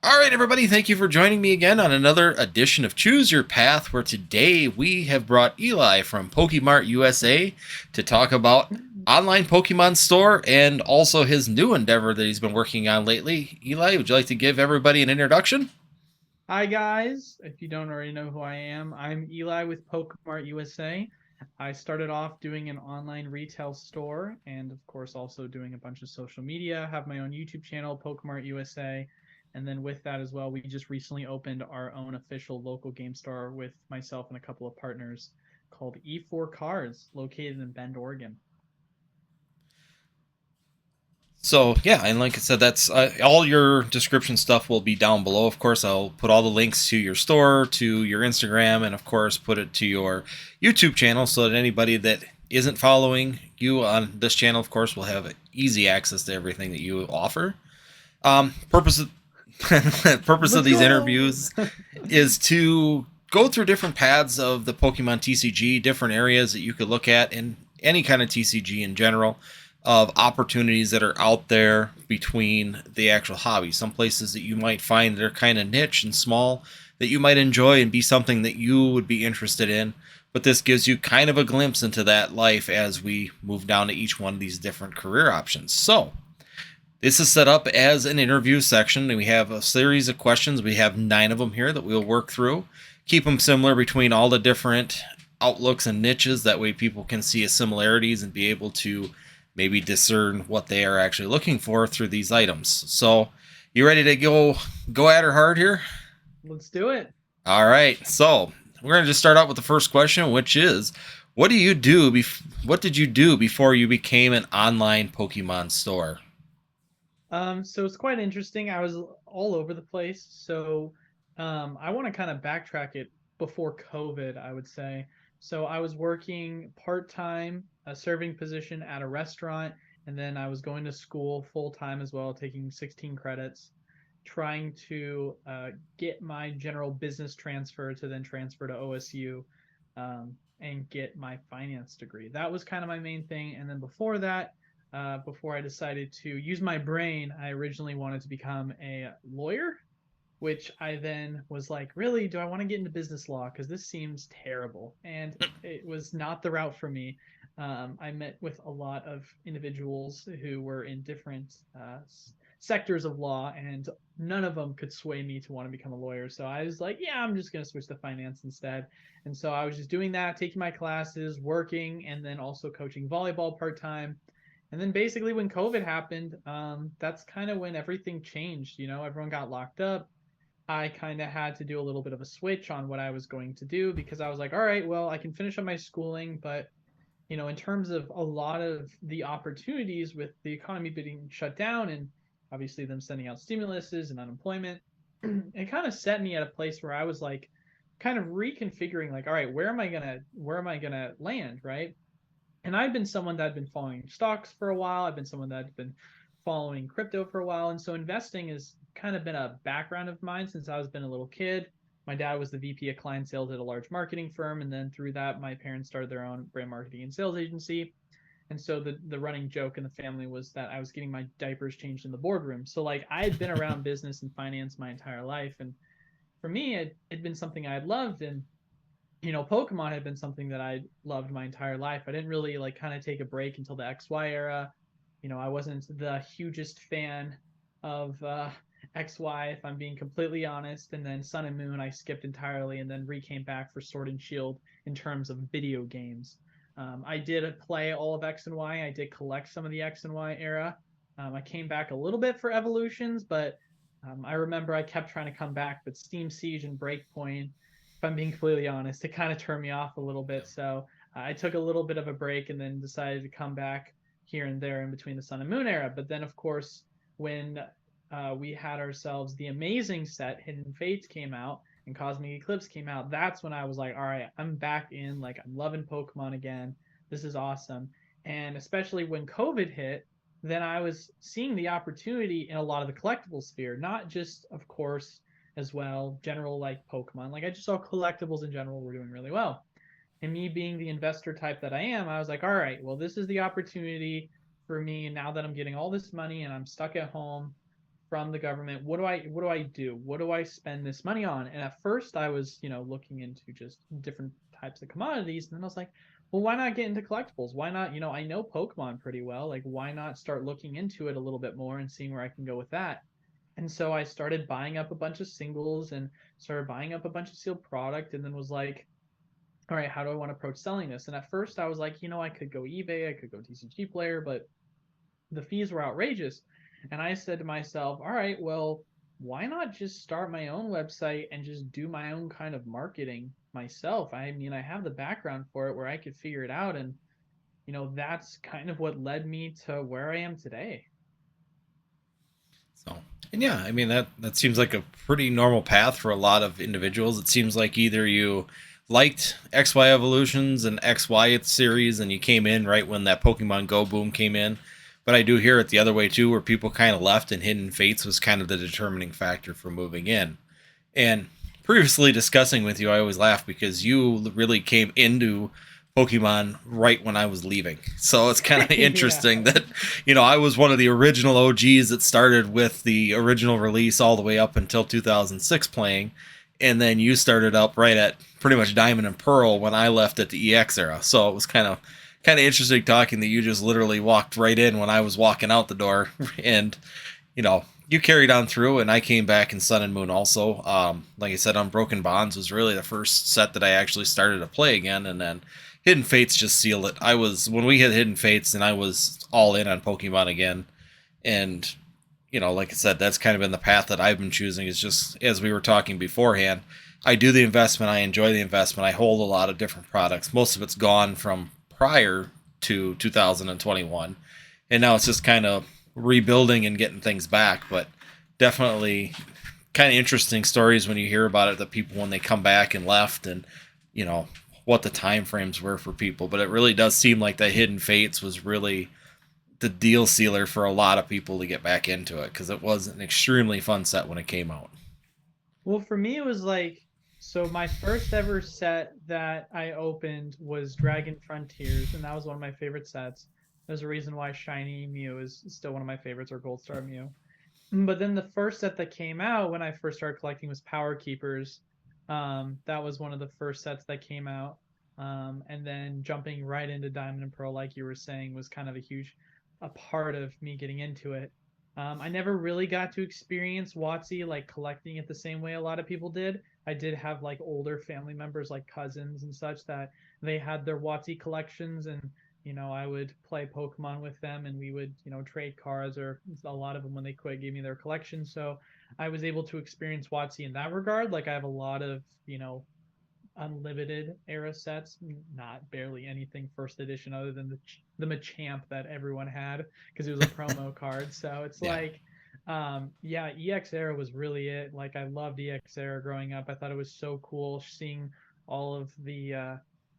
All right, everybody, thank you for joining me again on another edition of Choose Your Path, where today we have brought Eli from PokemartUSA to talk about online Pokemon store and also his new endeavor that he's been working on lately. Eli, would you like to give everybody an introduction? Hi guys, if you don't already know who I am, I'm Eli with Pokemart USA. I started off doing an online retail store and of course also doing a bunch of social media, have my own YouTube channel, Pokemart USA. And then with that as well, we just recently opened our own official local game store with myself and a couple of partners called E4 Cards, located in Bend, Oregon. So, yeah, and like I said, that's all your description stuff will be down below. Of course, I'll put all the links to your store, to your Instagram, and of course, put it to your YouTube channel so that anybody that isn't following you on this channel, of course, will have easy access to everything that you offer. Purpose of purpose of Let's these go! interviews is to go through different paths of the Pokemon TCG, different areas that you could look at in any kind of TCG in general, of opportunities that are out there between the actual hobby. Some places that you might find that are kind of niche and small that you might enjoy and be something that you would be interested in. But this gives you kind of a glimpse into that life as we move down to each one of these different career options. So, this is set up as an interview section, and we have a series of questions. We have 9 of them here that we'll work through. Keep them similar between all the different outlooks and niches. That way, people can see similarities and be able to maybe discern what they are actually looking for through these items. So, you ready to go at her hard here? Let's do it. All right. So, we're going to just start out with the first question, which is, what did you do before you became an online Pokemon store? So it's quite interesting. I was all over the place. I want to kind of backtrack it before COVID, I would say. So I was working part-time, a serving position at a restaurant, and then I was going to school full-time as well, taking 16 credits, trying to get my general business transfer to then transfer to OSU and get my finance degree. That was kind of my main thing. And then before that, before I decided to use my brain, I originally wanted to become a lawyer, which I then was like, really, do I want to get into business law? Because this seems terrible. And it was not the route for me. I met with a lot of individuals who were in different sectors of law, and none of them could sway me to want to become a lawyer. So I was like, yeah, I'm just going to switch to finance instead. And so I was just doing that, taking my classes, working, and then also coaching volleyball part time. And then basically when COVID happened, that's kind of when everything changed. Everyone got locked up. I kind of had to do a little bit of a switch on what I was going to do because I was like, all right, well, I can finish up my schooling, but in terms of a lot of the opportunities with the economy being shut down and obviously them sending out stimuluses and unemployment, it kind of set me at a place where I was like kind of reconfiguring like, all right, where am I gonna land, right? And I've been someone that had been following stocks for a while. I've been someone that's been following crypto for a while. And so investing has kind of been a background of mine since I was been a little kid. My dad was the VP of client sales at a large marketing firm. And then through that, my parents started their own brand marketing and sales agency. And so the running joke in the family was that I was getting my diapers changed in the boardroom. So like I had been around business and finance my entire life. And for me, it'd been something I had loved. And Pokemon had been something that I loved my entire life. I didn't really like kind of take a break until the XY era. I wasn't the hugest fan of XY, if I'm being completely honest. And then Sun and Moon, I skipped entirely and then came back for Sword and Shield in terms of video games. I did play all of X and Y. I did collect some of the X and Y era. I came back a little bit for Evolutions, but I remember I kept trying to come back, but Steam Siege and Breakpoint, if I'm being completely honest, it kind of turned me off a little bit. So I took a little bit of a break and then decided to come back here and there in between the Sun and Moon era. But then, of course, when we had ourselves the amazing set, Hidden Fates came out and Cosmic Eclipse came out, that's when I was like, all right, I'm back in. Like, I'm loving Pokemon again. This is awesome. And especially when COVID hit, then I was seeing the opportunity in a lot of the collectible sphere, not just, of course, as well, general like Pokemon. Like I just saw collectibles in general were doing really well. And me being the investor type that I am, I was like, all right, well, this is the opportunity for me now that I'm getting all this money and I'm stuck at home. from the government. What do I do? What do I spend this money on? And at first I was, looking into just different types of commodities, and then I was like, well, why not get into collectibles? Why not, I know Pokemon pretty well. Like, why not start looking into it a little bit more and seeing where I can go with that? And so I started buying up a bunch of singles and started buying up a bunch of sealed product, and then was like, all right, how do I want to approach selling this? And at first I was like, I could go eBay, I could go TCG Player, but the fees were outrageous. And I said to myself, all right, well, why not just start my own website and just do my own kind of marketing myself? I mean, I have the background for it where I could figure it out. And, that's kind of what led me to where I am today. So, and yeah, I mean that seems like a pretty normal path for a lot of individuals. It seems like either you liked XY Evolutions and XY series and you came in right when that Pokemon Go boom came in. But I do hear it the other way too, where people kind of left and Hidden Fates was kind of the determining factor for moving in. And previously discussing with you, I always laugh because you really came into Pokemon right when I was leaving. So it's kind of Yeah. interesting that, I was one of the original OGs that started with the original release all the way up until 2006 playing. And then you started up right at pretty much Diamond and Pearl when I left at the EX era. So it was kind of interesting talking that you just literally walked right in when I was walking out the door. And, you carried on through, and I came back in Sun and Moon also. Like I said, Unbroken Bonds was really the first set that I actually started to play again, and then Hidden Fates just sealed it. When we hit Hidden Fates, and I was all in on Pokemon again, and like I said, that's kind of been the path that I've been choosing. Is just as we were talking beforehand, I do the investment, I enjoy the investment, I hold a lot of different products. Most of it's gone from prior to 2021, and now it's just kind of rebuilding and getting things back. But definitely kind of interesting stories when you hear about it, that people when they come back and left, and you know what the time frames were for people. But it really does seem like that Hidden Fates was really the deal sealer for a lot of people to get back into it, because it was an extremely fun set when it came out. Well, for me, it was like, so my first ever set that I opened was Dragon Frontiers, and that was one of my favorite sets. There's a reason why Shiny Mew is still one of my favorites, or Gold Star Mew. But then the first set that came out when I first started collecting was Power Keepers. That was one of the first sets that came out. And then jumping right into Diamond and Pearl, like you were saying, was kind of a part of me getting into it. I never really got to experience WotC like collecting it the same way a lot of people did. I did have like older family members, like cousins and such, that they had their WotC collections, and I would play Pokemon with them, and we would, trade cards, or a lot of them when they quit gave me their collection. So I was able to experience WotC in that regard. Like I have a lot of, unlimited era sets, not barely anything first edition other than the Machamp that everyone had because it was a promo card. So it's Yeah. like, yeah, EX era was really it. Like I loved EX era growing up. I thought it was so cool all of the uh,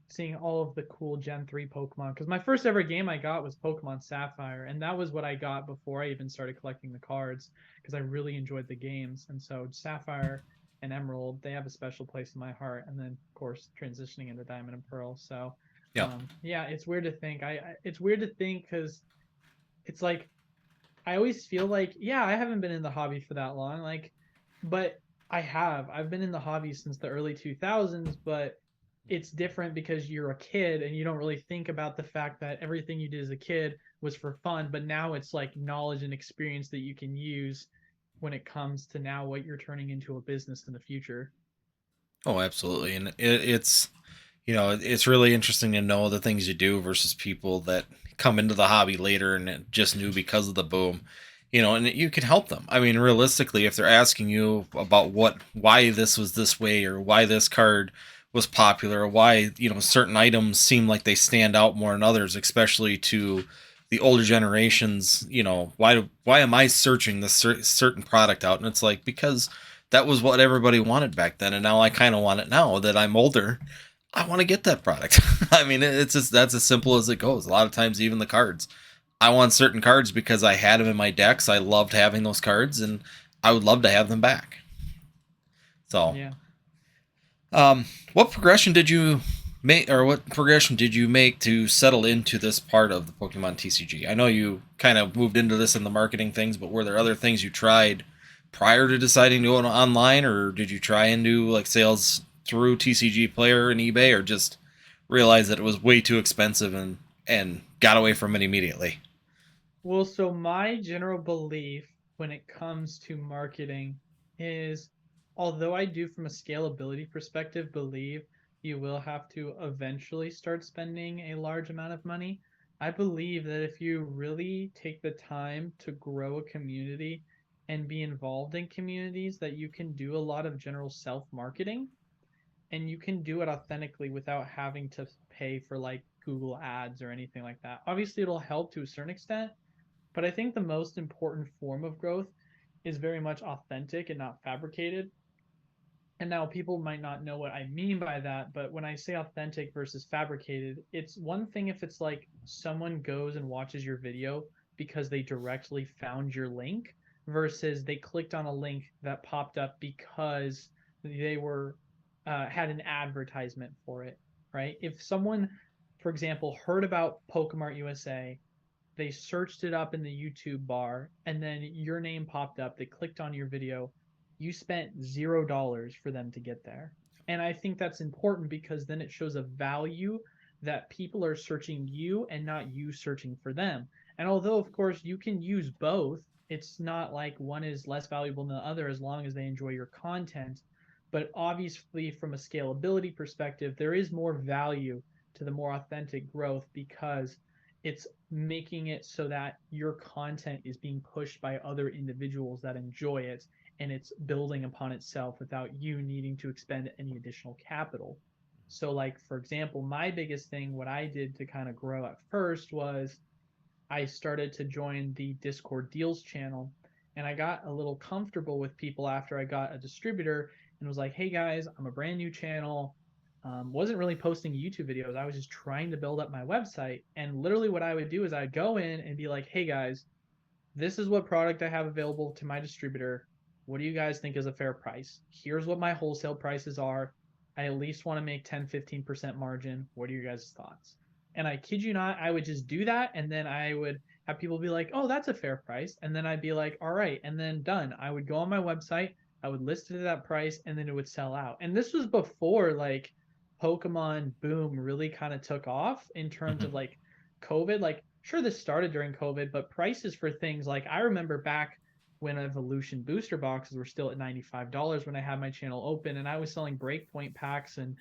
seeing all of the cool Gen 3 Pokemon. Because my first ever game I got was Pokemon Sapphire, and that was what I got before I even started collecting the cards because I really enjoyed the games. And so Sapphire and Emerald, they have a special place in my heart. And then, of course, transitioning into Diamond and Pearl. So, Yep. yeah, it's weird to think. It's weird to think because it's like I always feel like, yeah, I haven't been in the hobby for that long, like, but I have. I've been in the hobby since the early 2000s, but it's different because you're a kid and you don't really think about the fact that everything you did as a kid was for fun, but now it's like knowledge and experience that you can use when it comes to now what you're turning into a business in the future. Oh, absolutely. And it's really interesting to know the things you do versus people that come into the hobby later and it just knew because of the boom. And you can help them. I mean, realistically, if they're asking you about why this was this way, or why this card was popular, or why, certain items seem like they stand out more than others, especially to the older generations, why am I searching this certain product out? And it's like, because that was what everybody wanted back then. And now I kind of want it now that I'm older. I want to get that product. I mean, it's just that's as simple as it goes. A lot of times, even the cards, I want certain cards because I had them in my decks. I loved having those cards, and I would love to have them back. So, Yeah. what progression did you what progression did you make to settle into this part of the Pokemon TCG? I know you kind of moved into this in the marketing things, but were there other things you tried prior to deciding to go online, or did you try and do like sales through TCG Player and eBay, or just realize that it was way too expensive and got away from it immediately? Well, so my general belief when it comes to marketing is, although I do from a scalability perspective believe you will have to eventually start spending a large amount of money, I believe that if you really take the time to grow a community and be involved in communities, that you can do a lot of general self-marketing and you can do it authentically without having to pay for like Google ads or anything like that. Obviously, it'll help to a certain extent, but I think the most important form of growth is very much authentic and not fabricated. And now people might not know what I mean by that, but when I say authentic versus fabricated, it's one thing if it's like someone goes and watches your video because they directly found your link versus they clicked on a link that popped up because they were had an advertisement for it, right? If someone, for example, heard about Pokemart USA, they searched it up in the YouTube bar, and then your name popped up. They clicked on your video. You spent $0 for them to get there. And I think that's important because then it shows a value that people are searching you and not you searching for them. And although, of course, you can use both, it's not like one is less valuable than the other as long as they enjoy your content. But obviously, from a scalability perspective, there is more value to the more authentic growth because it's making it so that your content is being pushed by other individuals that enjoy it and it's building upon itself without you needing to expend any additional capital. So, like, for example, my biggest thing, what I did to kind of grow at first was I started to join the Discord deals channel and I got a little comfortable with people after I got a distributor and was like, hey guys, I'm a brand new channel. Wasn't really posting YouTube videos. I was just trying to build up my website. And literally, what I would do is I'd go in and be like, hey guys, this is what product I have available to my distributor. What do you guys think is a fair price? Here's what my wholesale prices are. I at least want to make 10-15% margin. What are your guys' thoughts? And I kid you not, I would just do that. And then I would have people be like, oh, that's a fair price. And then I'd be like, all right. And then done. I would go on my website, I would list it at that price, and then it would sell out. And this was before like Pokemon Boom really kind of took off in terms of like COVID. Like, sure, this started during COVID, but prices for things like I remember back when Evolution booster boxes were still at $95 when I had my channel open, and I was selling Breakpoint packs and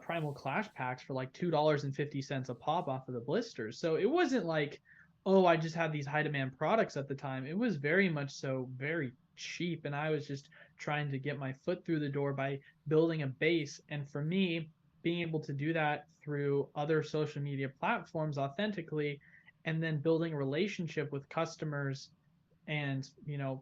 Primal Clash packs for like $2.50 a pop off of the blisters. So it wasn't like, oh, I just had these high demand products at the time. It was very much so very cheap, and I was just trying to get my foot through the door by building a base. And for me, being able to do that through other social media platforms authentically, and then building a relationship with customers and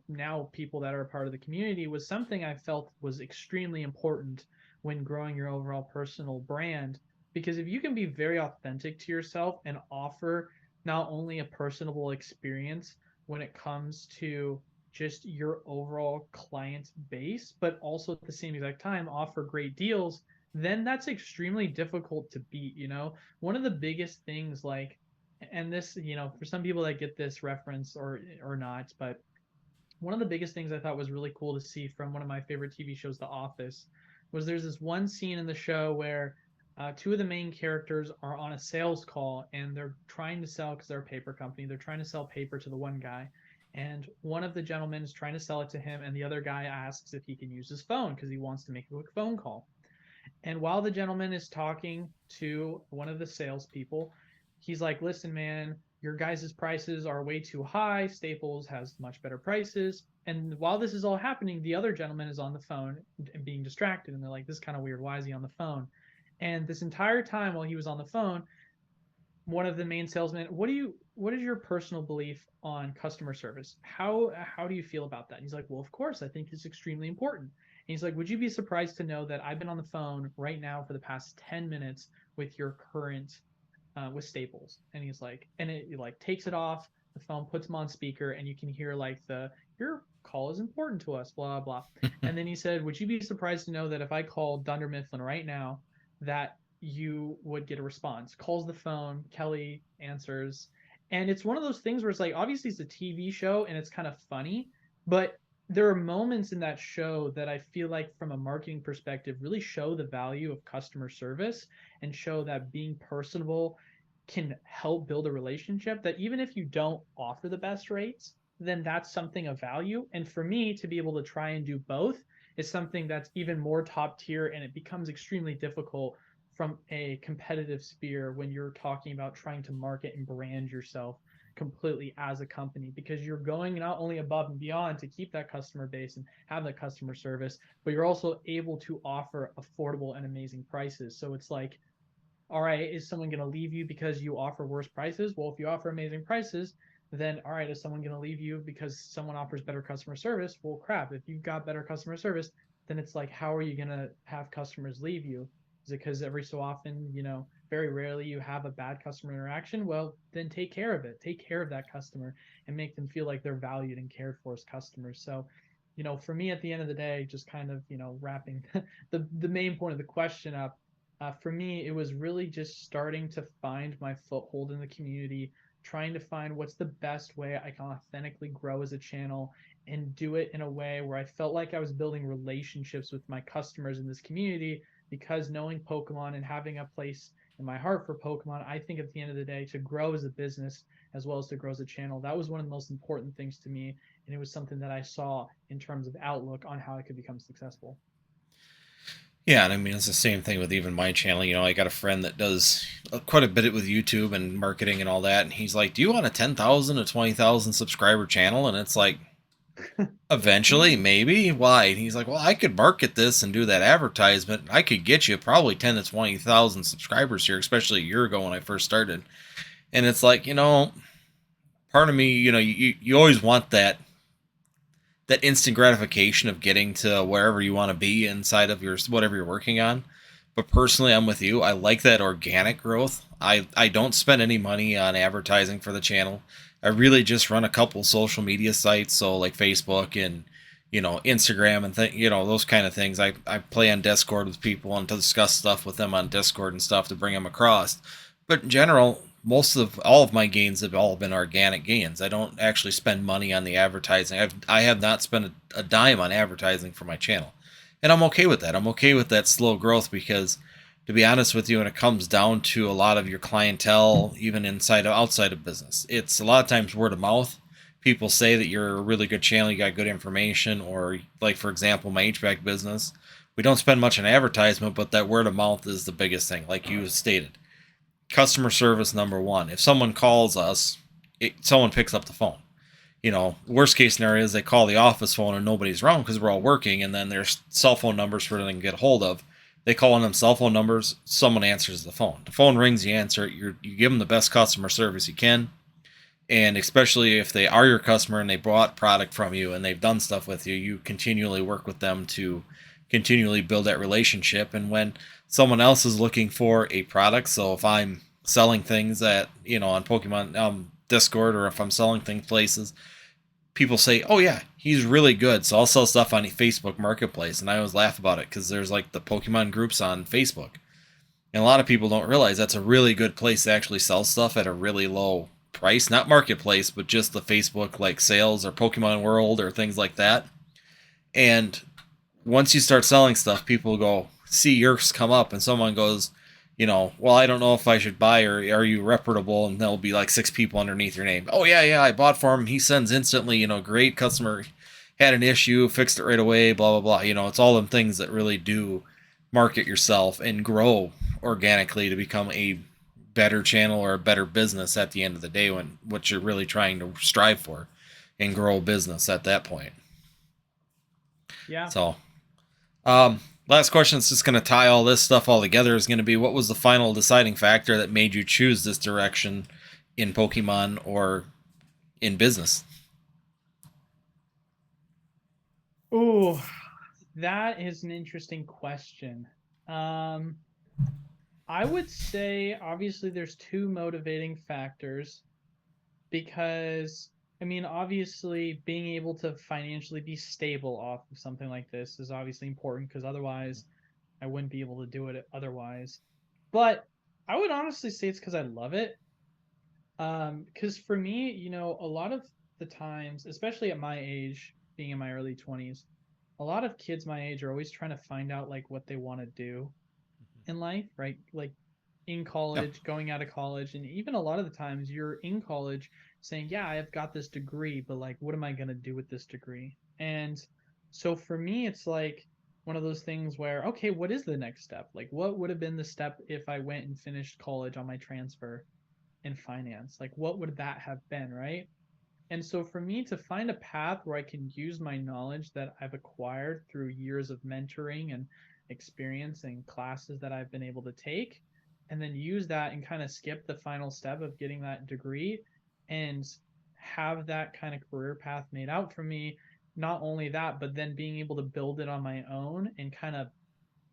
now people that are a part of the community was something I felt was extremely important when growing your overall personal brand, because if you can be very authentic to yourself and offer not only a personable experience when it comes to just your overall client base but also at the same exact time offer great deals, then that's extremely difficult to beat. One of the biggest things, like, and this, for some people that get this reference or not, but one of the biggest things I thought was really cool to see from one of my favorite TV shows, The Office, was there's this one scene in the show where two of the main characters are on a sales call and they're trying to sell, because they're a paper company, they're trying to sell paper to the one guy. And one of the gentlemen is trying to sell it to him, and the other guy asks if he can use his phone because he wants to make a quick phone call. And while the gentleman is talking to one of the salespeople, he's like, listen, man, your guys' prices are way too high. Staples has much better prices. And while this is all happening, the other gentleman is on the phone and being distracted. And they're like, this is kind of weird. Why is he on the phone? And this entire time while he was on the phone, one of the main salesmen, what is your personal belief on customer service? How do you feel about that? And he's like, well, of course, I think it's extremely important. And he's like, would you be surprised to know that I've been on the phone right now for the past 10 minutes with your current with Staples? And he's like, and it like takes it off the phone, puts him on speaker, and you can hear like the your call is important to us, blah blah. And then he said, would you be surprised to know that if I called Dunder Mifflin right now, that you would get a response. Calls the phone, Kelly answers. And it's one of those things where it's like, obviously it's a TV show and it's kind of funny, but there are moments in that show that I feel like from a marketing perspective really show the value of customer service and show that being personable can help build a relationship, that even if you don't offer the best rates, then that's something of value. And for me to be able to try and do both is something that's even more top tier, and it becomes extremely difficult from a competitive sphere when you're talking about trying to market and brand yourself completely as a company, because you're going not only above and beyond to keep that customer base and have that customer service, but you're also able to offer affordable and amazing prices. So it's like, all right, is someone going to leave you because you offer worse prices? Well, if you offer amazing prices, then all right, is someone going to leave you because someone offers better customer service? Well, crap, if you've got better customer service, then it's like, how are you going to have customers leave you? Is it because every so often, very rarely you have a bad customer interaction? Well, then take care of it. Take care of that customer and make them feel like they're valued and cared for as customers. So, for me at the end of the day, just kind of, wrapping the main point of the question up, for me, it was really just starting to find my foothold in the community, trying to find what's the best way I can authentically grow as a channel and do it in a way where I felt like I was building relationships with my customers in this community. Because knowing Pokemon and having a place in my heart for Pokemon, I think at the end of the day, to grow as a business as well as to grow as a channel, that was one of the most important things to me. And it was something that I saw in terms of outlook on how I could become successful. Yeah, and I mean it's the same thing with even my channel. I got a friend that does quite a bit with YouTube and marketing and all that, and he's like, "Do you want a 10,000 to 20,000 subscriber channel?" And it's like, eventually, maybe. Why? And he's like, "Well, I could market this and do that advertisement. I could get you probably 10 to 20,000 subscribers here, especially a year ago when I first started." And it's like, part of me, you always want that instant gratification of getting to wherever you want to be inside of your whatever you're working on. But personally, I'm with you. I like that organic growth. I don't spend any money on advertising for the channel. I really just run a couple social media sites, so like Facebook and Instagram and those kind of things. I play on Discord with people and to discuss stuff with them on Discord and stuff to bring them across. But in general, most of all of my gains have all been organic gains. I don't actually spend money on the advertising. I have not spent a dime on advertising for my channel, and I'm okay with that. I'm okay with that slow growth because, to be honest with you, when it comes down to a lot of your clientele, even inside of outside of business, it's a lot of times word of mouth. People say that you're a really good channel, you got good information, or like for example, my HVAC business, we don't spend much on advertisement, but that word of mouth is the biggest thing, like you stated. Customer service number one. If someone calls us, someone picks up the phone. Worst case scenario is they call the office phone and nobody's around because we're all working, and then there's cell phone numbers for them to get a hold of. They call on them cell phone numbers, someone answers the phone. The phone rings, you answer it, you give them the best customer service you can. And especially if they are your customer and they bought product from you and they've done stuff with you, you continually work with them to continually build that relationship. And when someone else is looking for a product, so if I'm selling things at on Pokemon Discord, or if I'm selling things places, people say, "Oh yeah, he's really good." So I'll sell stuff on Facebook Marketplace, and I always laugh about it because there's like the Pokemon groups on Facebook, and a lot of people don't realize that's a really good place to actually sell stuff at a really low price, not Marketplace, but just the Facebook like sales or Pokemon World or things like that. And once you start selling stuff, people go see yours come up, and someone goes, "Well, I don't know if I should buy, or are you reputable?" And there'll be like six people underneath your name. "Oh yeah, yeah, I bought for him. He sends instantly. Great customer, had an issue, fixed it right away. Blah blah blah." It's all them things that really do market yourself and grow organically to become a better channel or a better business at the end of the day, when what you're really trying to strive for and grow a business at that point. Yeah. So last question is just going to tie all this stuff all together, is going to be, what was the final deciding factor that made you choose this direction in Pokemon or in business? Oh, that is an interesting question. Um, I would say obviously there's two motivating factors, because I mean obviously being able to financially be stable off of something like this is obviously important, because otherwise I wouldn't be able to do it otherwise. But I would honestly say it's because I love it. Because for me, a lot of the times, especially at my age, being in my early 20s, a lot of kids my age are always trying to find out like what they want to do in life, right? Like in Yeah. college, going out of college, and even a lot of the times you're in college saying, "Yeah, I've got this degree, but like, what am I going to do with this degree?" And so for me, it's like one of those things where, okay, what is the next step? Like, what would have been the step if I went and finished college on my transfer in finance? Like, what would that have been, right? And so for me to find a path where I can use my knowledge that I've acquired through years of mentoring and experience and classes that I've been able to take, and then use that and kind of skip the final step of getting that degree and have that kind of career path made out for me. Not only that, but then being able to build it on my own and kind of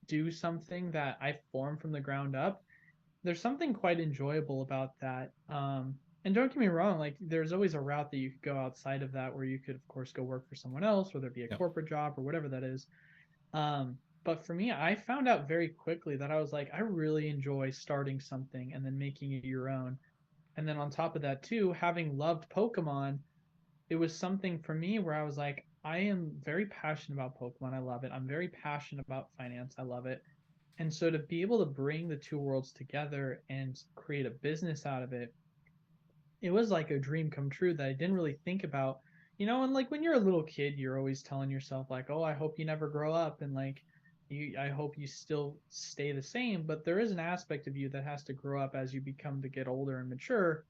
do something that I formed from the ground up. There's something quite enjoyable about that. And don't get me wrong, like there's always a route that you could go outside of that where you could, of course, go work for someone else, whether it be a Yeah. corporate job or whatever that is. But for me, I found out very quickly that I was like, I really enjoy starting something and then making it your own. And then on top of that, too, having loved Pokemon, it was something for me where I was like, I am very passionate about Pokemon. I love it. I'm very passionate about finance. I love it. And so to be able to bring the two worlds together and create a business out of it, it was like a dream come true that I didn't really think about. And like when you're a little kid, you're always telling yourself like, "Oh, I hope you never grow up," and like I hope you still stay the same, but there is an aspect of you that has to grow up as you become to get older and mature,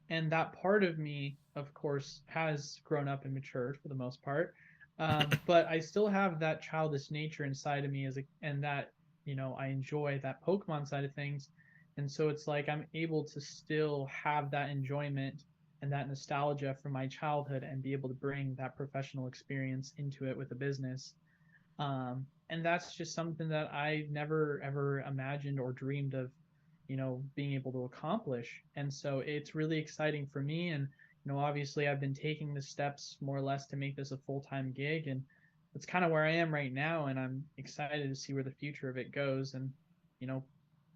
and that part of me, of course, has grown up and matured for the most part. But I still have that childish nature inside of me and that I enjoy that Pokemon side of things, and so it's like I'm able to still have that enjoyment and that nostalgia from my childhood and be able to bring that professional experience into it with a business. And that's just something that I never ever imagined or dreamed of, being able to accomplish. And so it's really exciting for me. And, obviously I've been taking the steps more or less to make this a full time gig. And that's kind of where I am right now. And I'm excited to see where the future of it goes. And, you know,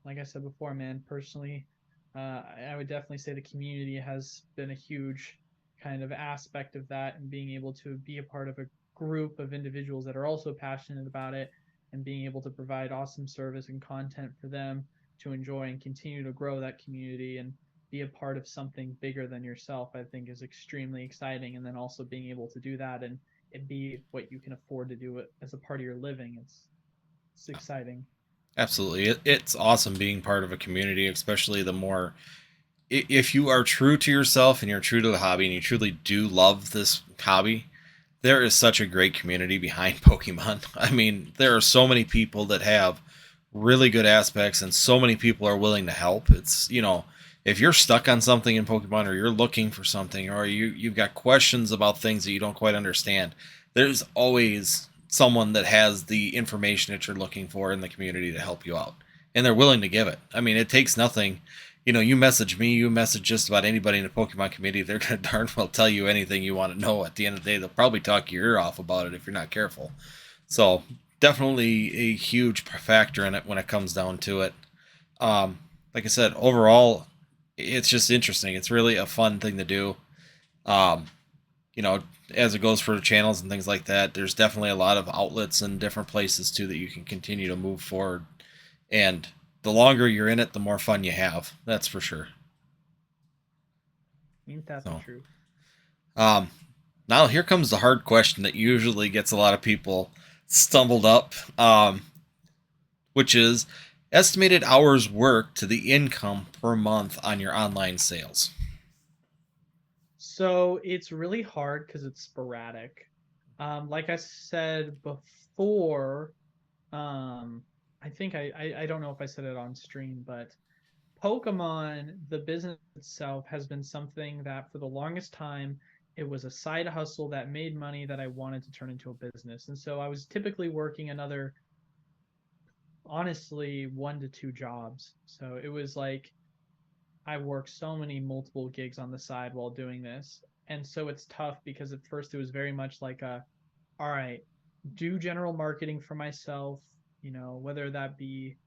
like I said before, man, personally, I would definitely say the community has been a huge kind of aspect of that and being able to be a part of a group of individuals that are also passionate about it and being able to provide awesome service and content for them to enjoy and continue to grow that community and be a part of something bigger than yourself, I think is extremely exciting. And then also being able to do that and it be what you can afford to do it as a part of your living. It's exciting. Absolutely. It's awesome being part of a community, especially the more if you are true to yourself and you're true to the hobby and you truly do love this hobby, there is such a great community behind Pokemon. I mean, there are so many people that have really good aspects and so many people are willing to help. It's, if you're stuck on something in Pokemon or you're looking for something or you've got questions about things that you don't quite understand, there's always someone that has the information that you're looking for in the community to help you out. And they're willing to give it. I mean, it takes nothing. You message me, you message just about anybody in the Pokemon community, they're going to darn well tell you anything you want to know. At the end of the day, they'll probably talk your ear off about it if you're not careful. So, definitely a huge factor in it when it comes down to it. Like I said, overall, it's just interesting. It's really a fun thing to do. Um, you know, as it goes for channels and things like that, there's definitely a lot of outlets and different places too that you can continue to move forward. And the longer you're in it, the more fun you have. That's for sure. Ain't that the So, truth? um, now here comes the hard question that usually gets a lot of people stumbled up, which is estimated hours worked to the income per month on your online sales. So it's really hard because it's sporadic. Like I said before, um, I think I don't know if I said it on stream, but Pokemon, the business itself, has been something that for the longest time it was a side hustle that made money that I wanted to turn into a business. And so I was typically working another, honestly, 1 to 2 jobs. So it was like I worked so many multiple gigs on the side while doing this. And so it's tough because at first it was very much like all right, do general marketing for myself, whether that be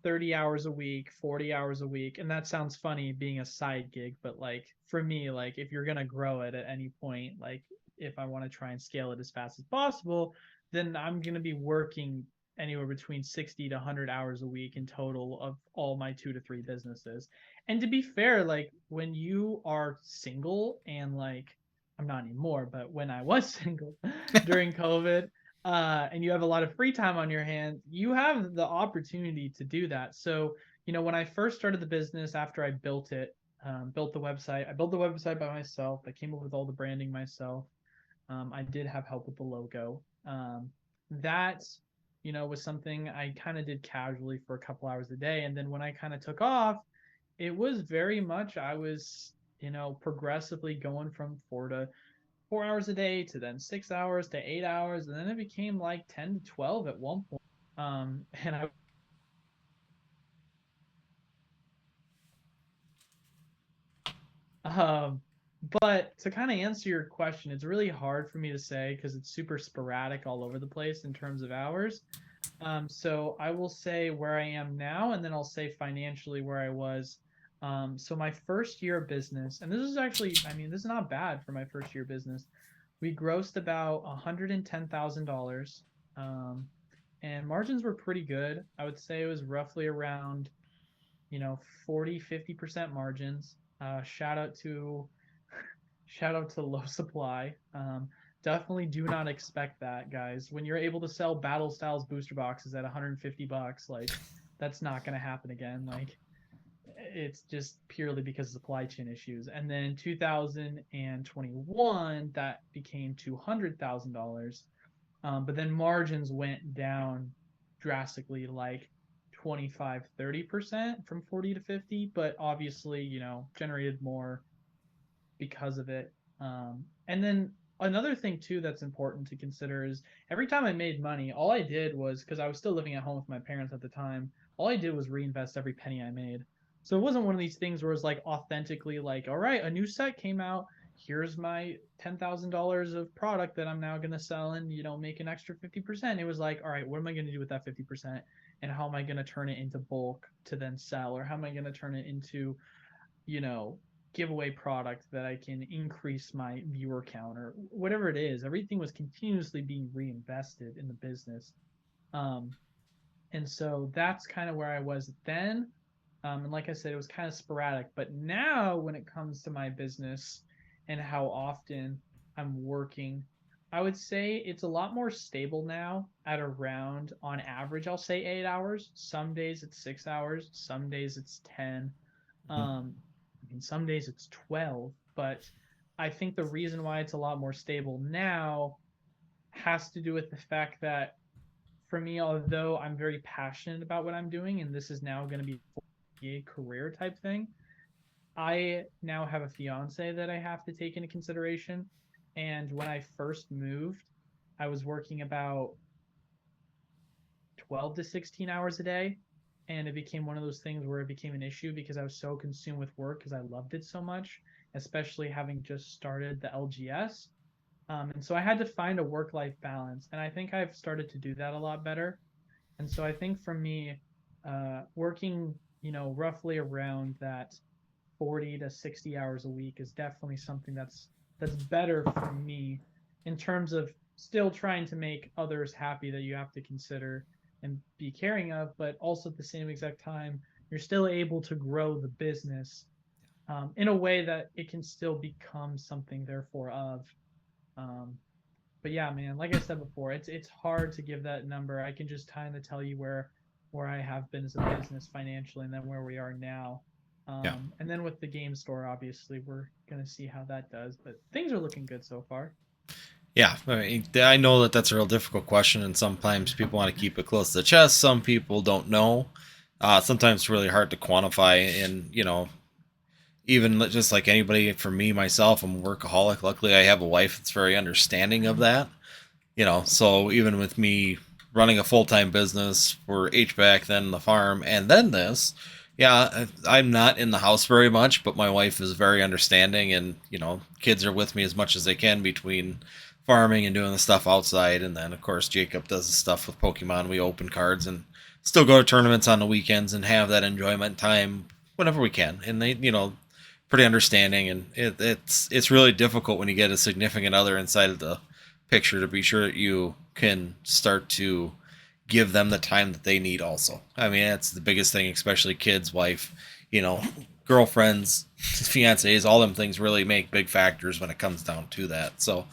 30 hours a week, 40 hours a week. And that sounds funny being a side gig, but like for me, like if you're going to grow it at any point, like if I want to try and scale it as fast as possible, then I'm going to be working anywhere between 60 to 100 hours a week in total of all my 2 to 3 businesses. And to be fair, like when you are single and like I'm not anymore, but when I was single during COVID, and you have a lot of free time on your hands, you have the opportunity to do that. So, when I first started the business after I built it, built the website, I built the website by myself. I came up with all the branding myself. I did have help with the logo. That, was something I kind of did casually for a couple hours a day. And then when I kind of took off, it was very much, I was, progressively going from 4 hours a day to then 6 hours to 8 hours. And then it became like 10 to 12 at one point. And I But to kind of answer your question, it's really hard for me to say because it's super sporadic all over the place in terms of hours. So I will say where I am now, and then I'll say financially where I was. So my first year of business, and this is actually, I mean, this is not bad for my first year of business. We grossed about $110,000, and margins were pretty good. I would say it was roughly around, 40-50% margins. Shout out to low supply. Definitely do not expect that, guys. When you're able to sell battle styles booster boxes at $150, like that's not going to happen again. Like it's just purely because of supply chain issues. And then 2021 that became $200,000. But then margins went down drastically, like 25-30% from 40 to 50, but obviously, generated more because of it. And then another thing too that's important to consider is every time I made money, all I did was, because I was still living at home with my parents at the time, all I did was reinvest every penny I made. So it wasn't one of these things where it's like authentically like, all right, a new set came out. Here's my $10,000 of product that I'm now gonna sell and make an extra 50%. It was like, all right, what am I gonna do with that 50%? And how am I gonna turn it into bulk to then sell? Or how am I gonna turn it into, giveaway product that I can increase my viewer count or whatever it is. Everything was continuously being reinvested in the business. And so that's kind of where I was then. And like I said, it was kind of sporadic. But now when it comes to my business and how often I'm working, I would say it's a lot more stable now at around, on average, I'll say 8 hours. Some days it's 6 hours. Some days it's 10. Some days it's 12, but I think the reason why it's a lot more stable now has to do with the fact that for me, although I'm very passionate about what I'm doing, and this is now going to be a career type thing, I now have a fiance that I have to take into consideration. And when I first moved, I was working about 12 to 16 hours a day. And it became one of those things where it became an issue because I was so consumed with work because I loved it so much, especially having just started the LGS. And so I had to find a work-life balance. And I think I've started to do that a lot better. And so I think for me, working, roughly around that 40 to 60 hours a week is definitely something that's better for me in terms of still trying to make others happy that you have to consider and be caring of, but also at the same exact time, you're still able to grow the business in a way that it can still become something therefore of. But yeah, man, like I said before, it's hard to give that number. I can just kind of tell you where I have been as a business financially, and then where we are now. Yeah. And then with the game store, obviously, we're gonna see how that does, but things are looking good so far. Yeah, I know that that's a real difficult question, and sometimes people want to keep it close to the chest. Some people don't know. Sometimes it's really hard to quantify, and even just like anybody, for me myself, I'm a workaholic. Luckily, I have a wife that's very understanding of that. So even with me running a full-time business for HVAC, then the farm, and then this, yeah, I'm not in the house very much, but my wife is very understanding, and kids are with me as much as they can between farming and doing the stuff outside. And then, of course, Jacob does the stuff with Pokemon. We open cards and still go to tournaments on the weekends and have that enjoyment time whenever we can. And they, pretty understanding. And it's really difficult when you get a significant other inside of the picture to be sure that you can start to give them the time that they need also. I mean, that's the biggest thing, especially kids, wife, you know, girlfriends, fiancés, all them things really make big factors when it comes down to that. So,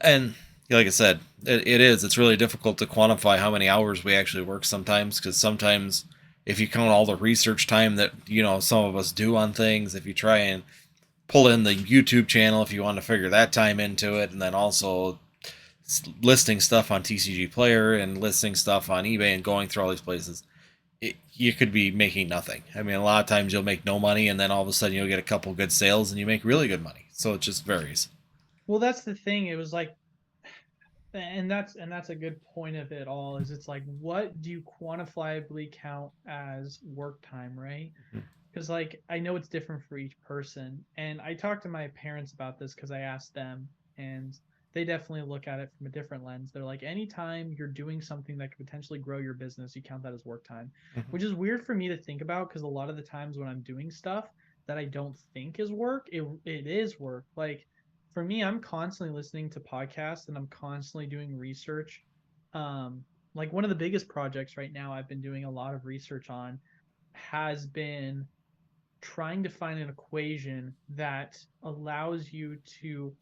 and like I said, it's really difficult to quantify how many hours we actually work sometimes, because sometimes if you count all the research time that, some of us do on things, if you try and pull in the YouTube channel, if you want to figure that time into it, and then also listing stuff on TCG Player and listing stuff on eBay and going through all these places, you could be making nothing. I mean, a lot of times you'll make no money, and then all of a sudden you'll get a couple good sales and you make really good money. So it just varies. Well, that's the thing. It was like, and that's a good point of it all. Is it's like, what do you quantifiably count as work time, right? Because like I know it's different for each person, and I talked to my parents about this because I asked them, and they definitely look at it from a different lens. They're like, anytime you're doing something that could potentially grow your business, you count that as work time, Mm-hmm. which is weird for me to think about because a lot of the times when I'm doing stuff that I don't think is work, it is work. Like for me, I'm constantly listening to podcasts and I'm constantly doing research. Um, like one of the biggest projects right now I've been doing a lot of research on has been trying to find an equation that allows you to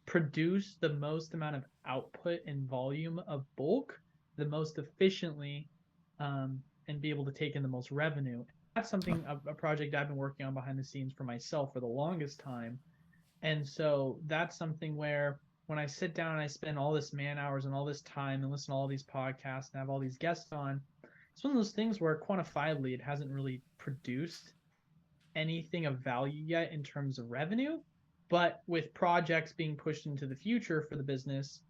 produce the most amount of output and volume of bulk the most efficiently, and be able to take in the most revenue. That's something, a project I've been working on behind the scenes for myself for the longest time. And so that's something where when I sit down and I spend all this man hours and all this time and listen to all these podcasts and have all these guests on, it's one of those things where quantifiably it hasn't really produced anything of value yet in terms of revenue. But with projects being pushed into the future for the business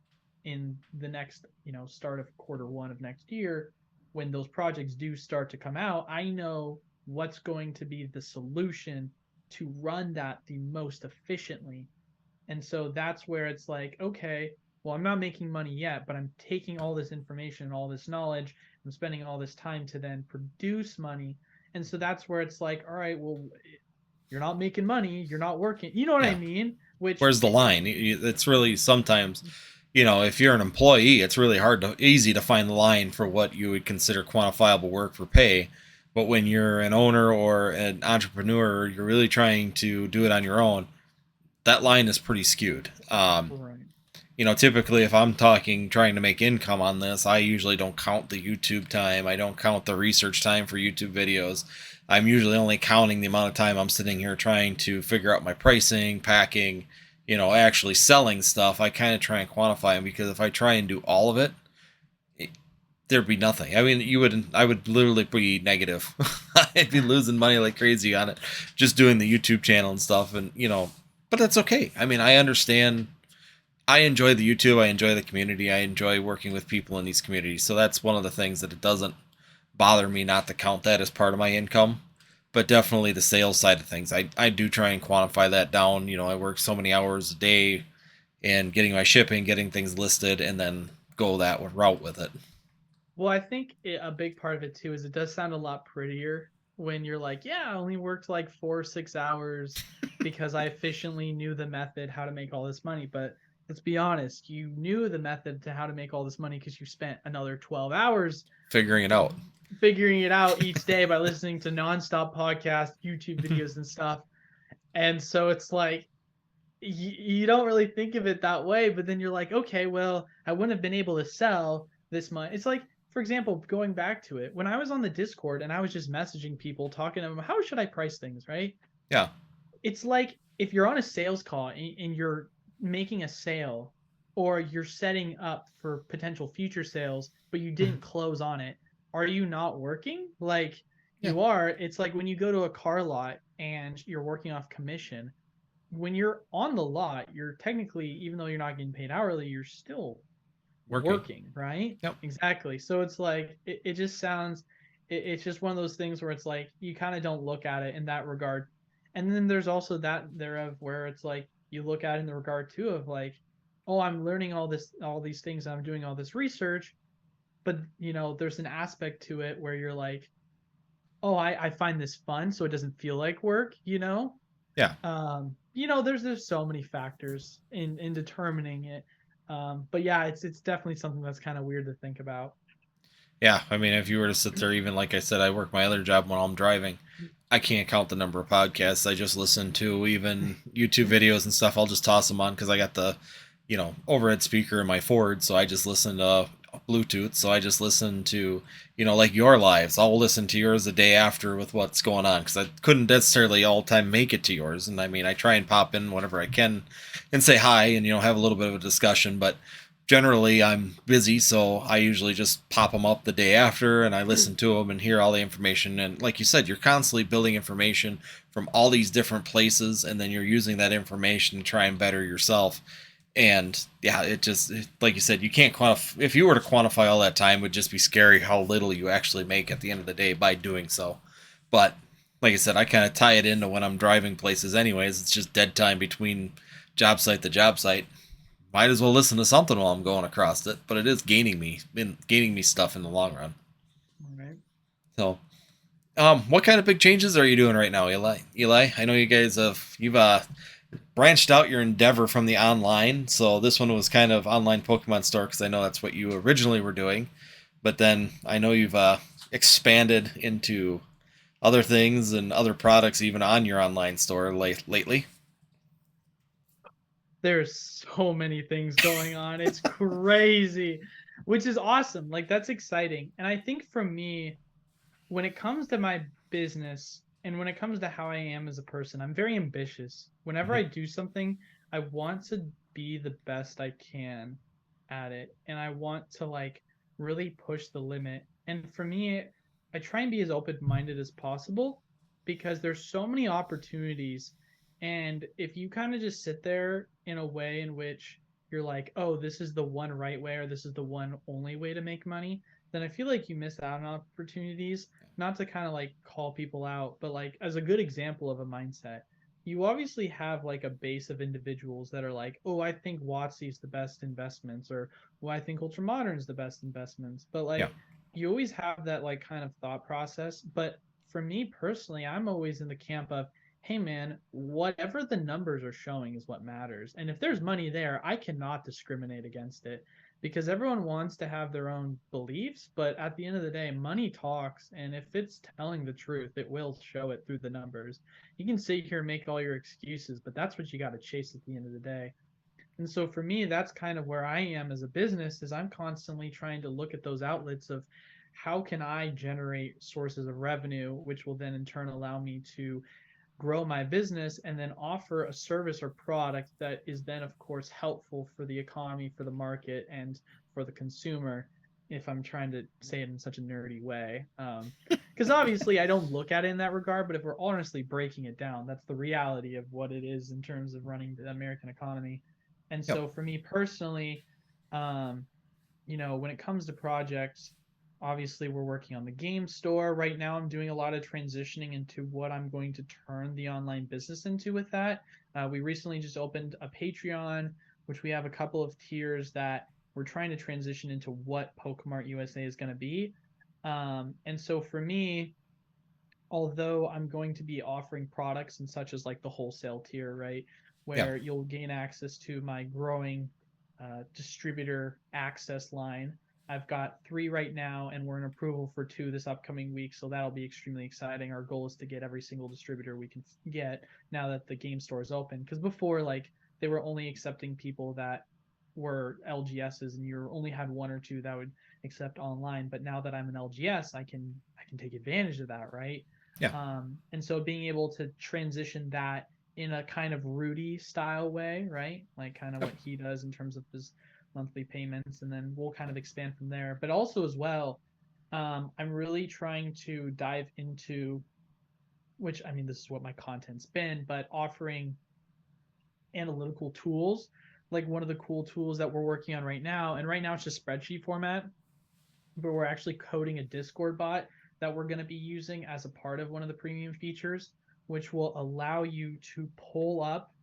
in the next, start of quarter 1 of next year, when those projects do start to come out, I know what's going to be the solution to run that the most efficiently. And so that's where it's like, okay, well, I'm not making money yet, but I'm taking all this information and all this knowledge, I'm spending all this time to then produce money. And so that's where it's like, all right, well, you're not making money, you're not working. You know what I Yeah. mean? Which Where's the line? It's really sometimes, if you're an employee, it's really easy to find the line for what you would consider quantifiable work for pay. But when you're an owner or an entrepreneur, you're really trying to do it on your own. That line is pretty skewed. right. Typically if I'm trying to make income on this, I usually don't count the YouTube time. I don't count the research time for YouTube videos. I'm usually only counting the amount of time I'm sitting here trying to figure out my pricing, packing, actually selling stuff. I kind of try and quantify them, because if I try and do all of it, there'd be nothing. I mean, I would literally be negative. I'd be losing money like crazy on it, just doing the YouTube channel and stuff. And, but that's okay. I mean, I understand. I enjoy the YouTube. I enjoy the community. I enjoy working with people in these communities. So that's one of the things that it doesn't bother me not to count that as part of my income. But definitely the sales side of things, I do try and quantify that down. I work so many hours a day and getting my shipping, getting things listed, and then go that route with it. Well, I think a big part of it too is it does sound a lot prettier when you're like, yeah, I only worked like 4 or 6 hours because I efficiently knew the method how to make all this money. But let's be honest, you knew the method to how to make all this money because you spent another 12 hours Figuring it out. figuring it out each day by listening to nonstop podcasts, YouTube videos, and stuff. And so it's like you don't really think of it that way, but then you're like, okay, well, I wouldn't have been able to sell this much. It's like, for example, going back to it, when I was on the Discord and I was just messaging people, talking to them, how should I price things, right? Yeah. It's like if you're on a sales call and you're making a sale or you're setting up for potential future sales, but you didn't close on it, are you not working? Like Yeah. you are. It's like when you go to a car lot and you're working off commission. When you're on the lot, you're technically, even though you're not getting paid hourly, you're still Working. working, right? Yep. Exactly. So it's like it just sounds it's just one of those things where it's like you kind of don't look at it in that regard. And then thereof where it's like you look at it in the regard too of like, oh, I'm learning all these things, I'm doing all this research, but there's an aspect to it where you're like, oh, I find this fun, so it doesn't feel like work. Yeah. There's so many factors in determining it. But yeah, it's definitely something that's kind of weird to think about. Yeah, I mean, if you were to sit there, even like I said, I work my other job when I'm driving. I can't count the number of podcasts I just listen to, even YouTube videos and stuff. I'll just toss them on because I got the, overhead speaker in my Ford, so I just listen to Bluetooth. So I just listen to, like your lives. I'll listen to yours the day after with what's going on because I couldn't necessarily all the time make it to yours. And I mean, I try and pop in whenever I can and say hi and have a little bit of a discussion, but generally I'm busy, so I usually just pop them up the day after and I listen to them and hear all the information. And like you said, you're constantly building information from all these different places, and then you're using that information to try and better yourself. And yeah, like you said, you can't quantify. If you were to quantify all that time, it would just be scary how little you actually make at the end of the day by doing so. But like I said, I kind of tie it into when I'm driving places anyways. It's just dead time between job site to job site. Might as well listen to something while I'm going across it, but it is gaining me stuff in the long run. All right. So, what kind of big changes are you doing right now, Eli? Eli, I know you've branched out your endeavor from the online. So this one was kind of online Pokemon store because I know that's what you originally were doing, but then I know you've expanded into other things and other products even on your online store lately. There's so many things going on. It's crazy, which is awesome. Like that's exciting. And I think for me, when it comes to my business and when it comes to how I am as a person, I'm very ambitious. Whenever Mm-hmm. I do something, I want to be the best I can at it. And I want to like really push the limit. And for me, I try and be as open-minded as possible because there's so many opportunities. And if you kind of just sit there in a way in which you're like, oh, this is the one right way or this is the one only way to make money, then I feel like you miss out on opportunities. Not to kind of like call people out, but like as a good example of a mindset, you obviously have like a base of individuals that are like, oh, I think WotC is the best investments, or well, I think Ultramodern is the best investments. But Yeah. like you always have that like kind of thought process. But for me personally, I'm always in the camp of, hey man, whatever the numbers are showing is what matters. And if there's money there, I cannot discriminate against it because everyone wants to have their own beliefs, but at the end of the day, money talks, and if it's telling the truth, it will show it through the numbers. You can sit here and make all your excuses, but that's what you got to chase at the end of the day. And so for me, that's kind of where I am as a business is I'm constantly trying to look at those outlets of how can I generate sources of revenue, which will then in turn allow me to grow my business and then offer a service or product that is then of course helpful for the economy, for the market, and for the consumer, if I'm trying to say it in such a nerdy way. Because obviously I don't look at it in that regard, but if we're honestly breaking it down, that's the reality of what it is in terms of running the American economy. And Yep. so for me personally, um, when it comes to projects, obviously we're working on the game store. Right now, I'm doing a lot of transitioning into what I'm going to turn the online business into with that. We recently just opened a Patreon, which we have a couple of tiers that we're trying to transition into what Pokemart USA is going to be. And so for me, although I'm going to be offering products and such as like the wholesale tier, right, Yeah. where you'll gain access to my growing distributor access line. I've got 3 right now, and we're in approval for 2 this upcoming week, so that'll be extremely exciting. Our goal is to get every single distributor we can get now that the game store is open. Because before, like, they were only accepting people that were LGSs, and you only had 1 or 2 that would accept online. But now that I'm an LGS, I can take advantage of that, right? Yeah. And so being able to transition that in a kind of Rudy style way, right? Like kind of Yep. what he does in terms of his monthly payments, and then we'll kind of expand from there. But also as well, I'm really trying to dive into, which I mean, this is what my content's been, but offering analytical tools. Like one of the cool tools that we're working on right now, and right now it's just spreadsheet format, but we're actually coding a Discord bot that we're going to be using as a part of one of the premium features, which will allow you to pull up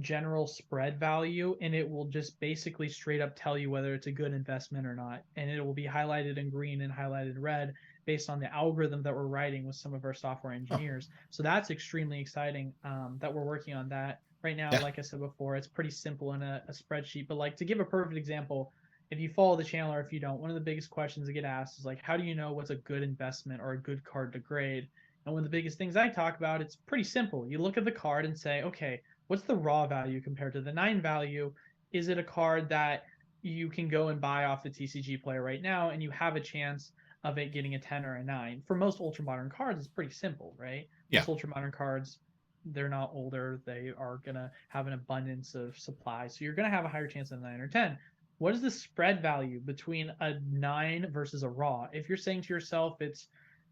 general spread value, and it will just basically straight up tell you whether it's a good investment or not. And it will be highlighted in green and highlighted in red based on the algorithm that we're writing with some of our software Oh, engineers. So that's extremely exciting, that we're working on that right now. yeah. Like I said before, it's pretty simple in a spreadsheet. But like, to give a perfect example, if you follow the channel or if you don't, one of the biggest questions that get asked is like, how do you know what's a good investment or a good card to grade? And one of the biggest things I talk about, it's pretty simple. You look at the card and say, okay, what's the raw value compared to the 9 value? Is it a card that you can go and buy off the TCG player right now and you have a chance of it getting a 10 or a 9? For most ultra modern cards, it's pretty simple, right? Yeah. Most ultra modern cards, they're not older. They are going to have an abundance of supply. So you're going to have a higher chance of 9 or 10. What is the spread value between a 9 versus a raw? If you're saying to yourself, it's,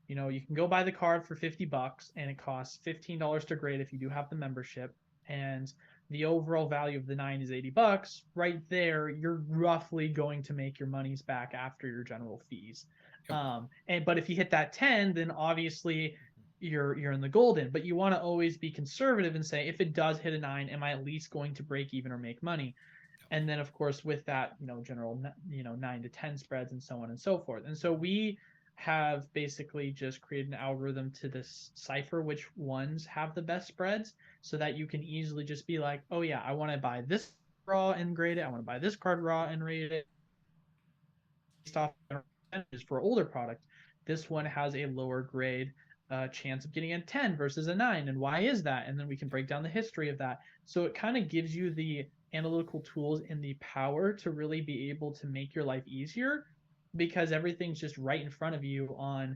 you can go buy the card for $50 and it costs $15 to grade if you do have the membership, and the overall value of the 9 is $80, right there you're roughly going to make your monies back after your general fees. Yep. But if you hit that 10, then obviously you're in the golden. But you want to always be conservative and say, if it does hit a 9, am I at least going to break even or make money? And then of course with that, general 9 to 10 spreads and so on and so forth. And so we have basically just created an algorithm to decipher which ones have the best spreads, so that you can easily just be like, oh yeah, I want to buy this raw and grade it, I want to buy this card raw and rate it based off percentages. For older product, this one has a lower grade chance of getting a 10 versus a 9, and why is that? And then we can break down the history of that. So it kind of gives you the analytical tools and the power to really be able to make your life easier, because everything's just right in front of you on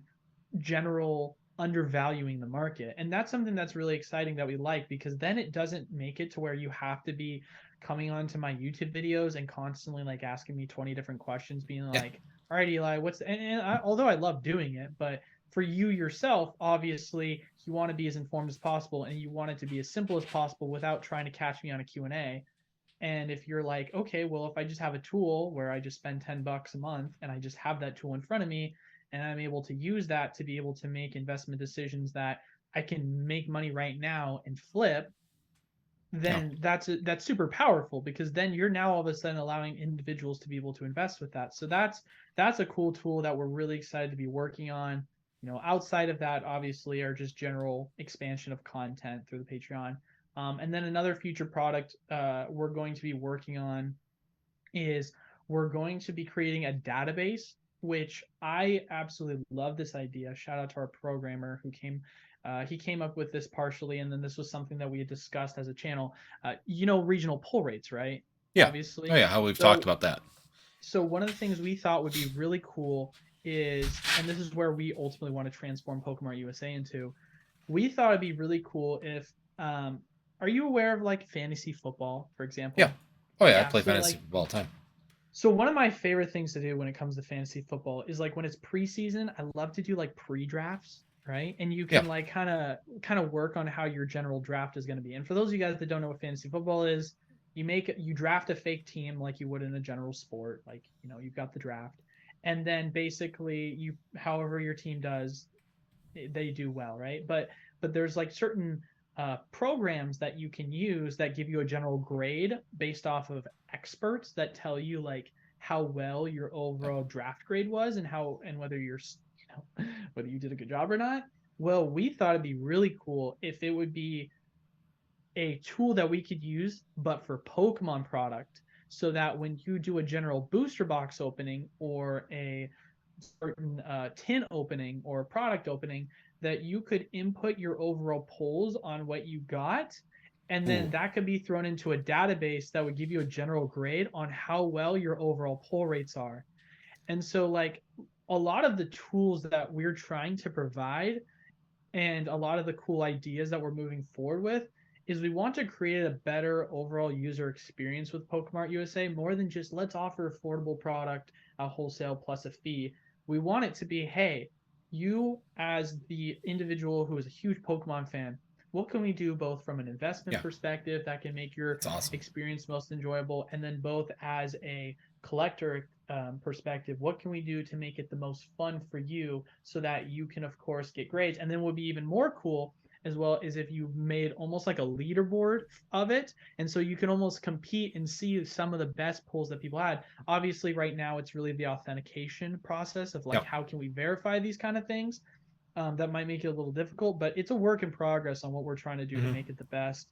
general undervaluing the market. And that's something that's really exciting that we like, because then it doesn't make it to where you have to be coming onto my YouTube videos and constantly like asking me 20 different questions, being Yeah. like, all right, Eli, although I love doing it, but for you yourself, obviously you want to be as informed as possible and you want it to be as simple as possible without trying to catch me on a Q&A. And if you're like, okay, well, if I just have a tool where I just spend $10 a month and I just have that tool in front of me and I'm able to use that to be able to make investment decisions that I can make money right now and flip, Yeah. then that's super powerful, because then you're now all of a sudden allowing individuals to be able to invest with that. So that's a cool tool that we're really excited to be working on. Outside of that, obviously, are just general expansion of content through the Patreon. And then another future product we're going to be working on is we're going to be creating a database, which I absolutely love this idea. Shout out to our programmer who he came up with this partially, and then this was something that we had discussed as a channel. Regional pull rates, right? Yeah. Oh, Obviously. yeah. How we've talked So, about that. so one of the things we thought would be really cool is, and this is where we ultimately want to transform Pokemart USA into, we thought it'd be really cool if, are you aware of like fantasy football, for Yeah. example? Oh, yeah. I Yeah. play So fantasy like, football all the time. so one of my favorite things to do when it comes to fantasy football is like when it's preseason, I love to do like pre-drafts, right? And you Yeah. can like kind of work on how your general draft is going to be. And for those of you guys that don't know what fantasy football is, you draft a fake team like you would in a general sport. Like, you've got the draft. And then basically however your team does, they do well, right? But there's like certain programs that you can use that give you a general grade based off of experts that tell you like how well your overall draft grade was, and whether whether you did a good job or not. Well, we thought it'd be really cool if it would be a tool that we could use, but for Pokemon product, so that when you do a general booster box opening or a certain tin opening or product opening, that you could input your overall polls on what you got, and then Ooh. that could be thrown into a database that would give you a general grade on how well your overall poll rates are. And so like a lot of the tools that we're trying to provide and a lot of the cool ideas that we're moving forward with is we want to create a better overall user experience with Pokemart USA, more than just let's offer affordable product at wholesale plus a fee. We want it to be, hey, you as the individual who is a huge Pokemon fan, what can we do both from an investment Yeah. perspective that can make your That's awesome. experience most enjoyable, and then both as a collector perspective, what can we do to make it the most fun for you so that you can of course get grades? And then what would be even more cool as well as if you made almost like a leaderboard of it. And so you can almost compete and see some of the best pulls that people had. Obviously, right now it's really the authentication process of like Yep. how can we verify these kind of things. That might make it a little difficult, but it's a work in progress on what we're trying to do to Hmm. make it the best.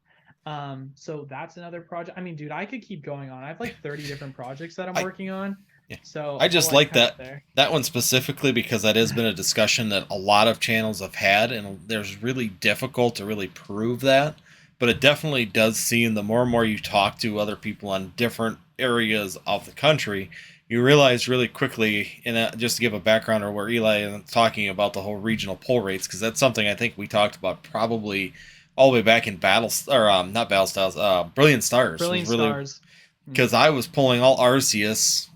So that's another project. I mean, dude, I could keep going on. I have like 30 different projects that I'm I working on. Yeah. So I I'll just like like kind of that there. that one specifically because that has been a discussion that a lot of channels have had, and there's really difficult to really prove that. But it definitely does seem the more and more you talk to other people on different areas of the country, you realize really quickly. And just to give a background or where Eli is talking about the whole regional pull rates, because that's something I think we talked about probably all the way back in Battle or not Battle Styles, Brilliant Stars was Brilliant really stars. because I was pulling all Arceus,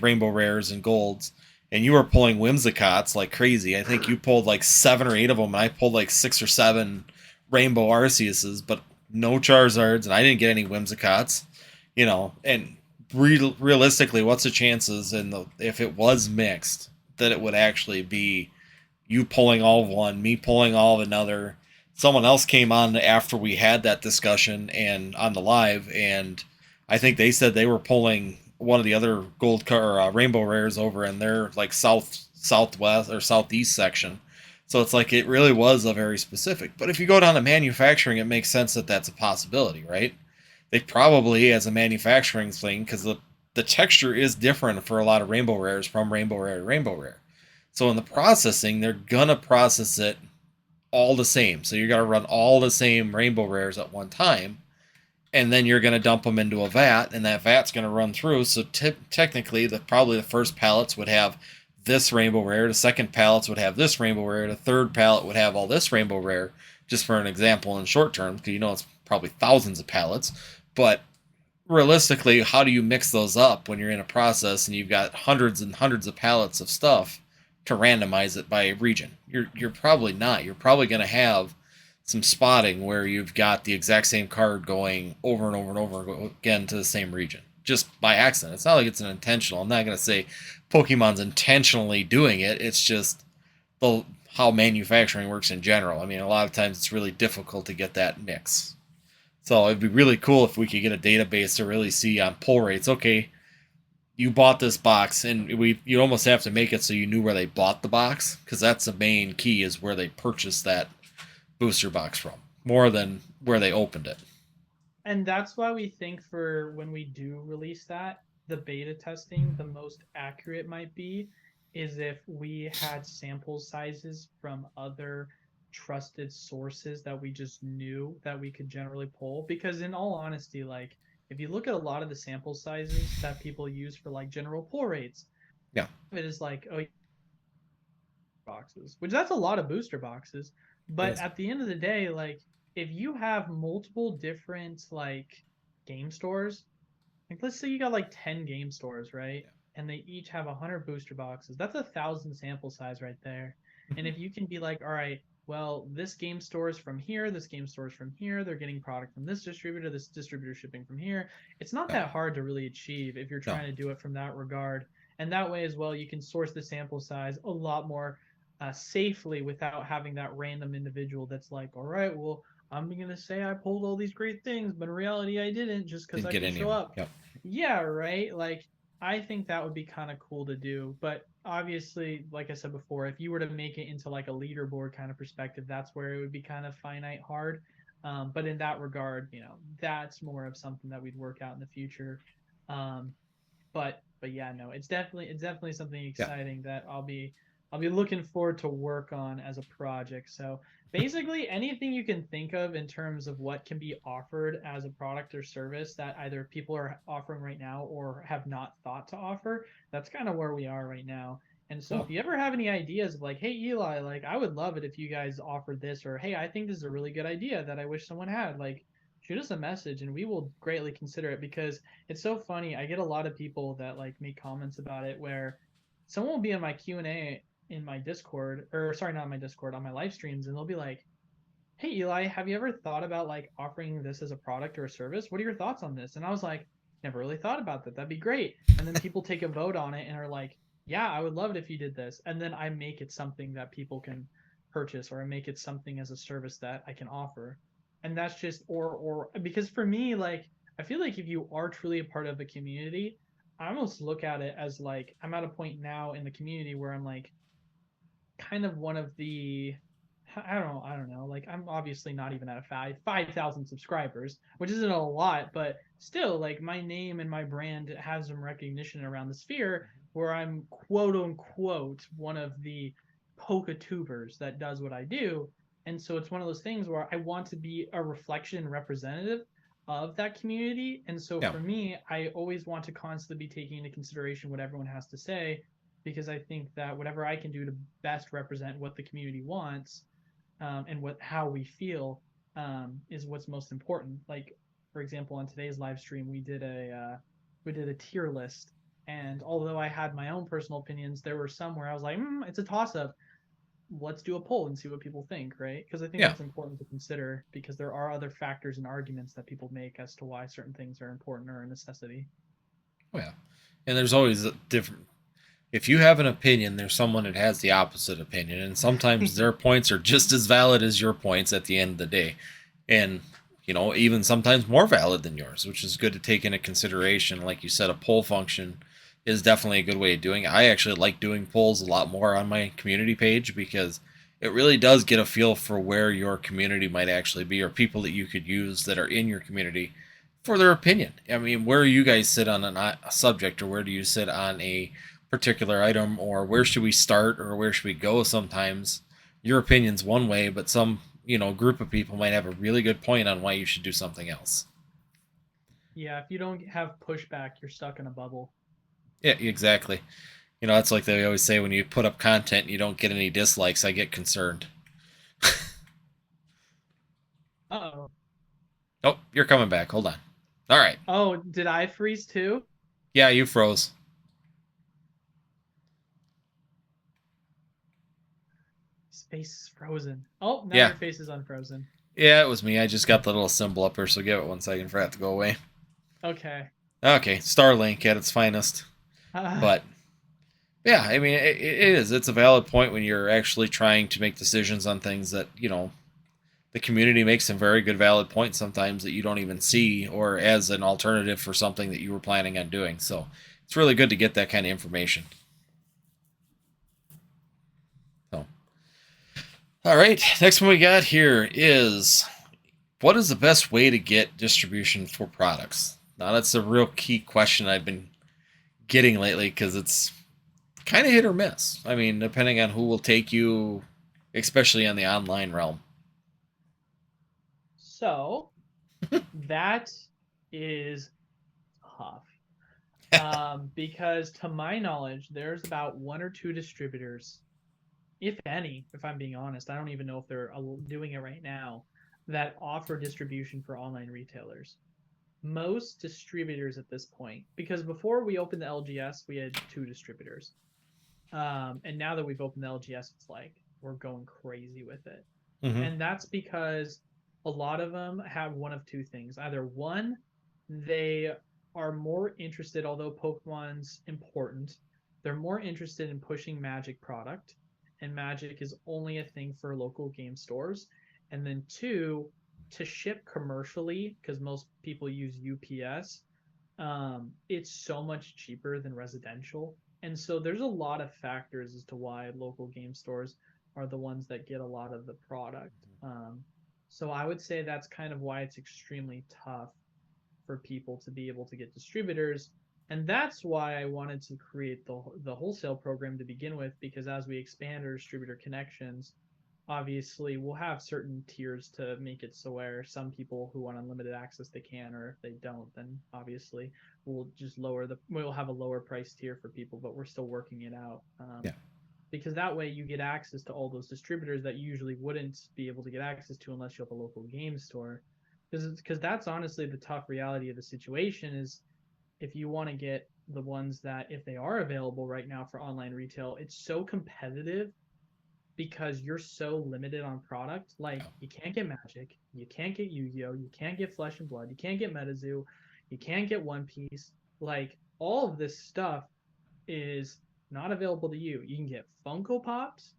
Rainbow Rares, and Golds, and you were pulling Whimsicots like crazy. I think you pulled like 7 or 8 of them, and I pulled like 6 or 7 Rainbow Arceuses, but no Charizards, and I didn't get any Whimsicots. And realistically, what's the chances if it was mixed that it would actually be you pulling all of one, me pulling all of another? Someone else came on after we had that discussion and on the live, and I think they said they were pulling one of the other gold or rainbow rares over in their like southwest or southeast section. So it's like it really was a very specific. But if you go down to manufacturing, it makes sense that that's a possibility, right? They probably, as a manufacturing thing, because the texture is different for a lot of rainbow rares from rainbow rare to rainbow rare. So in the processing, they're gonna process it all the same. So you're gonna run all the same rainbow rares at one time, and then you're going to dump them into a vat, and that vat's going to run through. So technically, probably the first pallets would have this rainbow rare, the second pallets would have this rainbow rare, the third pallet would have all this rainbow rare, just for an example in short term, because it's probably thousands of pallets. But realistically, how do you mix those up when you're in a process and you've got hundreds and hundreds of pallets of stuff to randomize it by region? You're probably not. You're probably going to have some spotting where you've got the exact same card going over and over and over again to the same region just by accident. It's not like it's an intentional. I'm not going to say Pokemon's intentionally doing it. It's just how manufacturing works in general. I mean, a lot of times it's really difficult to get that mix. So it'd be really cool if we could get a database to really see on pull rates. Okay, you bought this box, and you almost have to make it so you knew where they bought the box, because that's the main key is where they purchased that booster box from, more than where they opened it. And that's why we think for when we do release that, the beta testing, the most accurate might be is if we had sample sizes from other trusted sources that we just knew that we could generally pull. Because in all honesty, like if you look at a lot of the sample sizes that people use for like general pull rates, Yeah, it is like, oh, boxes, which that's a lot of booster boxes. it But is. at the end of the day, like if you have multiple different like game stores, like let's say you got like 10 game stores, right? Yeah. And they each have 100 booster boxes. That's 1,000 sample size right there. And Mm-hmm. if you can be like, all right, well, this game store is from here, this game store is from here, they're getting product from this distributor shipping from here. It's not Yeah. that hard to really achieve if you're No. trying to do it from that regard. And that way as well, you can source the sample size a lot more safely without having that random individual that's like, all right, well, I'm gonna say I pulled all these great things, but in reality I didn't just because Didn't I get can any of show them. up. Yep. Yeah, right. Like I think that would be kind of cool to do, but obviously, like I said before, if you were to make it into like a leaderboard kind of perspective, that's where it would be kind of finite hard. But in that regard, that's more of something that we'd work out in the future. Um, but yeah, no, it's definitely something Yeah. exciting that I'll be looking forward to work on as a project. So basically anything you can think of in terms of what can be offered as a product or service that either people are offering right now or have not thought to offer, that's kind of where we are right now. And so Cool. if you ever have any ideas of like, hey Eli, like I would love it if you guys offered this, or hey, I think this is a really good idea that I wish someone had, like shoot us a message and we will greatly consider it because it's so funny. I get a lot of people that like make comments about it where someone will be in my Q&A in my Discord, or sorry, not my Discord, on my live streams, and they'll be like, "Hey Eli, have you ever thought about like offering this as a product or a service? What are your thoughts on this?" And I was like, "Never really thought about that. That'd be great." And then people take a vote on it and are like, "Yeah, I would love it if you did this." And then I make it something that people can purchase, or I make it something as a service that I can offer. And that's just, or because for me, like, I feel like if you are truly a part of a community, I almost look at it as like I'm at a point now in the community where I'm like kind of one of the, I don't know. Like, I'm obviously not even at a 5,000 subscribers, which isn't a lot, but still, like, my name and my brand has some recognition around the sphere where I'm quote unquote one of the Poketubers that does what I do. And so it's one of those things where I want to be a reflection and representative of that community. And so Yeah. for me, I always want to constantly be taking into consideration what everyone has to say, because I think that whatever I can do to best represent what the community wants, and what how we feel, is what's most important. Like, for example, on today's live stream, we did a tier list, and although I had my own personal opinions, there were some where I was like, it's a toss up. Let's do a poll and see what people think, right? Because I think Yeah. that's important to consider, because there are other factors and arguments that people make as to why certain things are important or a necessity. Oh, yeah. And there's always a different. If you have an opinion, there's someone that has the opposite opinion, and sometimes their points are just as valid as your points at the end of the day, and even sometimes more valid than yours, which is good to take into consideration. Like you said, a poll function is definitely a good way of doing it. I actually like doing polls a lot more on my community page because it really does get a feel for where your community might actually be, or people that you could use that are in your community for their opinion. I mean, where you guys sit on a subject, or where do you sit on a particular item, or where should we start, or where should we go? Sometimes your opinion's one way, but some group of people might have a really good point on why you should do something else. Yeah, if you don't have pushback, you're stuck in a bubble. Yeah, exactly. It's like they always say, when you put up content and you don't get any dislikes, I get concerned. Uh-oh. Oh, you're coming back. Hold on. All right. Oh, did I freeze too? Yeah, you froze. His face is frozen. Oh, now Yeah. your face is unfrozen. Yeah, it was me. I just got the little symbol up here, so give it 1 second for that to go away. Okay. Okay, Starlink at its finest. Ah, But yeah, I mean, it is. It's a valid point when you're actually trying to make decisions on things that, the community makes some very good, valid points sometimes that you don't even see, or as an alternative for something that you were planning on doing. So it's really good to get that kind of information. So, all right, next one we got here is, what is the best way to get distribution for products? Now, that's a real key question I've been getting lately because it's kind of hit or miss. I mean, depending on who will take you, especially on the online realm. so that is tough. Because to my knowledge, there's about one or two distributors, if any, if I'm being honest. I don't even know if they're doing it right now, that offer distribution for online retailers. Most distributors at this point, because before we opened the LGS, we had two distributors. And now that we've opened the LGS, it's like we're going crazy with it. Mm-hmm. And that's because a lot of them have one of two things. Either one, they are more interested, although Pokemon's important, they're more interested in pushing Magic product, and Magic is only a thing for local game stores. And then two, to ship commercially, because most people use UPS, it's so much cheaper than residential. And so there's a lot of factors as to why local game stores are the ones that get a lot of the product. So I would say that's kind of why it's extremely tough for people to be able to get distributors. And that's why I wanted to create the wholesale program to begin with, because as we expand our distributor connections, obviously we'll have certain tiers to make it so where some people who want unlimited access they can, or if they don't, then obviously we'll have a lower price tier for people, but we're still working it out. Yeah. Because that way you get access to all those distributors that you usually wouldn't be able to get access to unless you have a local game store. Because that's honestly the tough reality of the situation is, if you want to get the ones that, if they are available right now for online retail, it's so competitive because you're so limited on product. Like, you can't get Magic, you can't get Yu-Gi-Oh, you can't get Flesh and Blood, you can't get MetaZoo, you can't get One Piece. Like, all of this stuff is not available to you. You can get Funko Pops,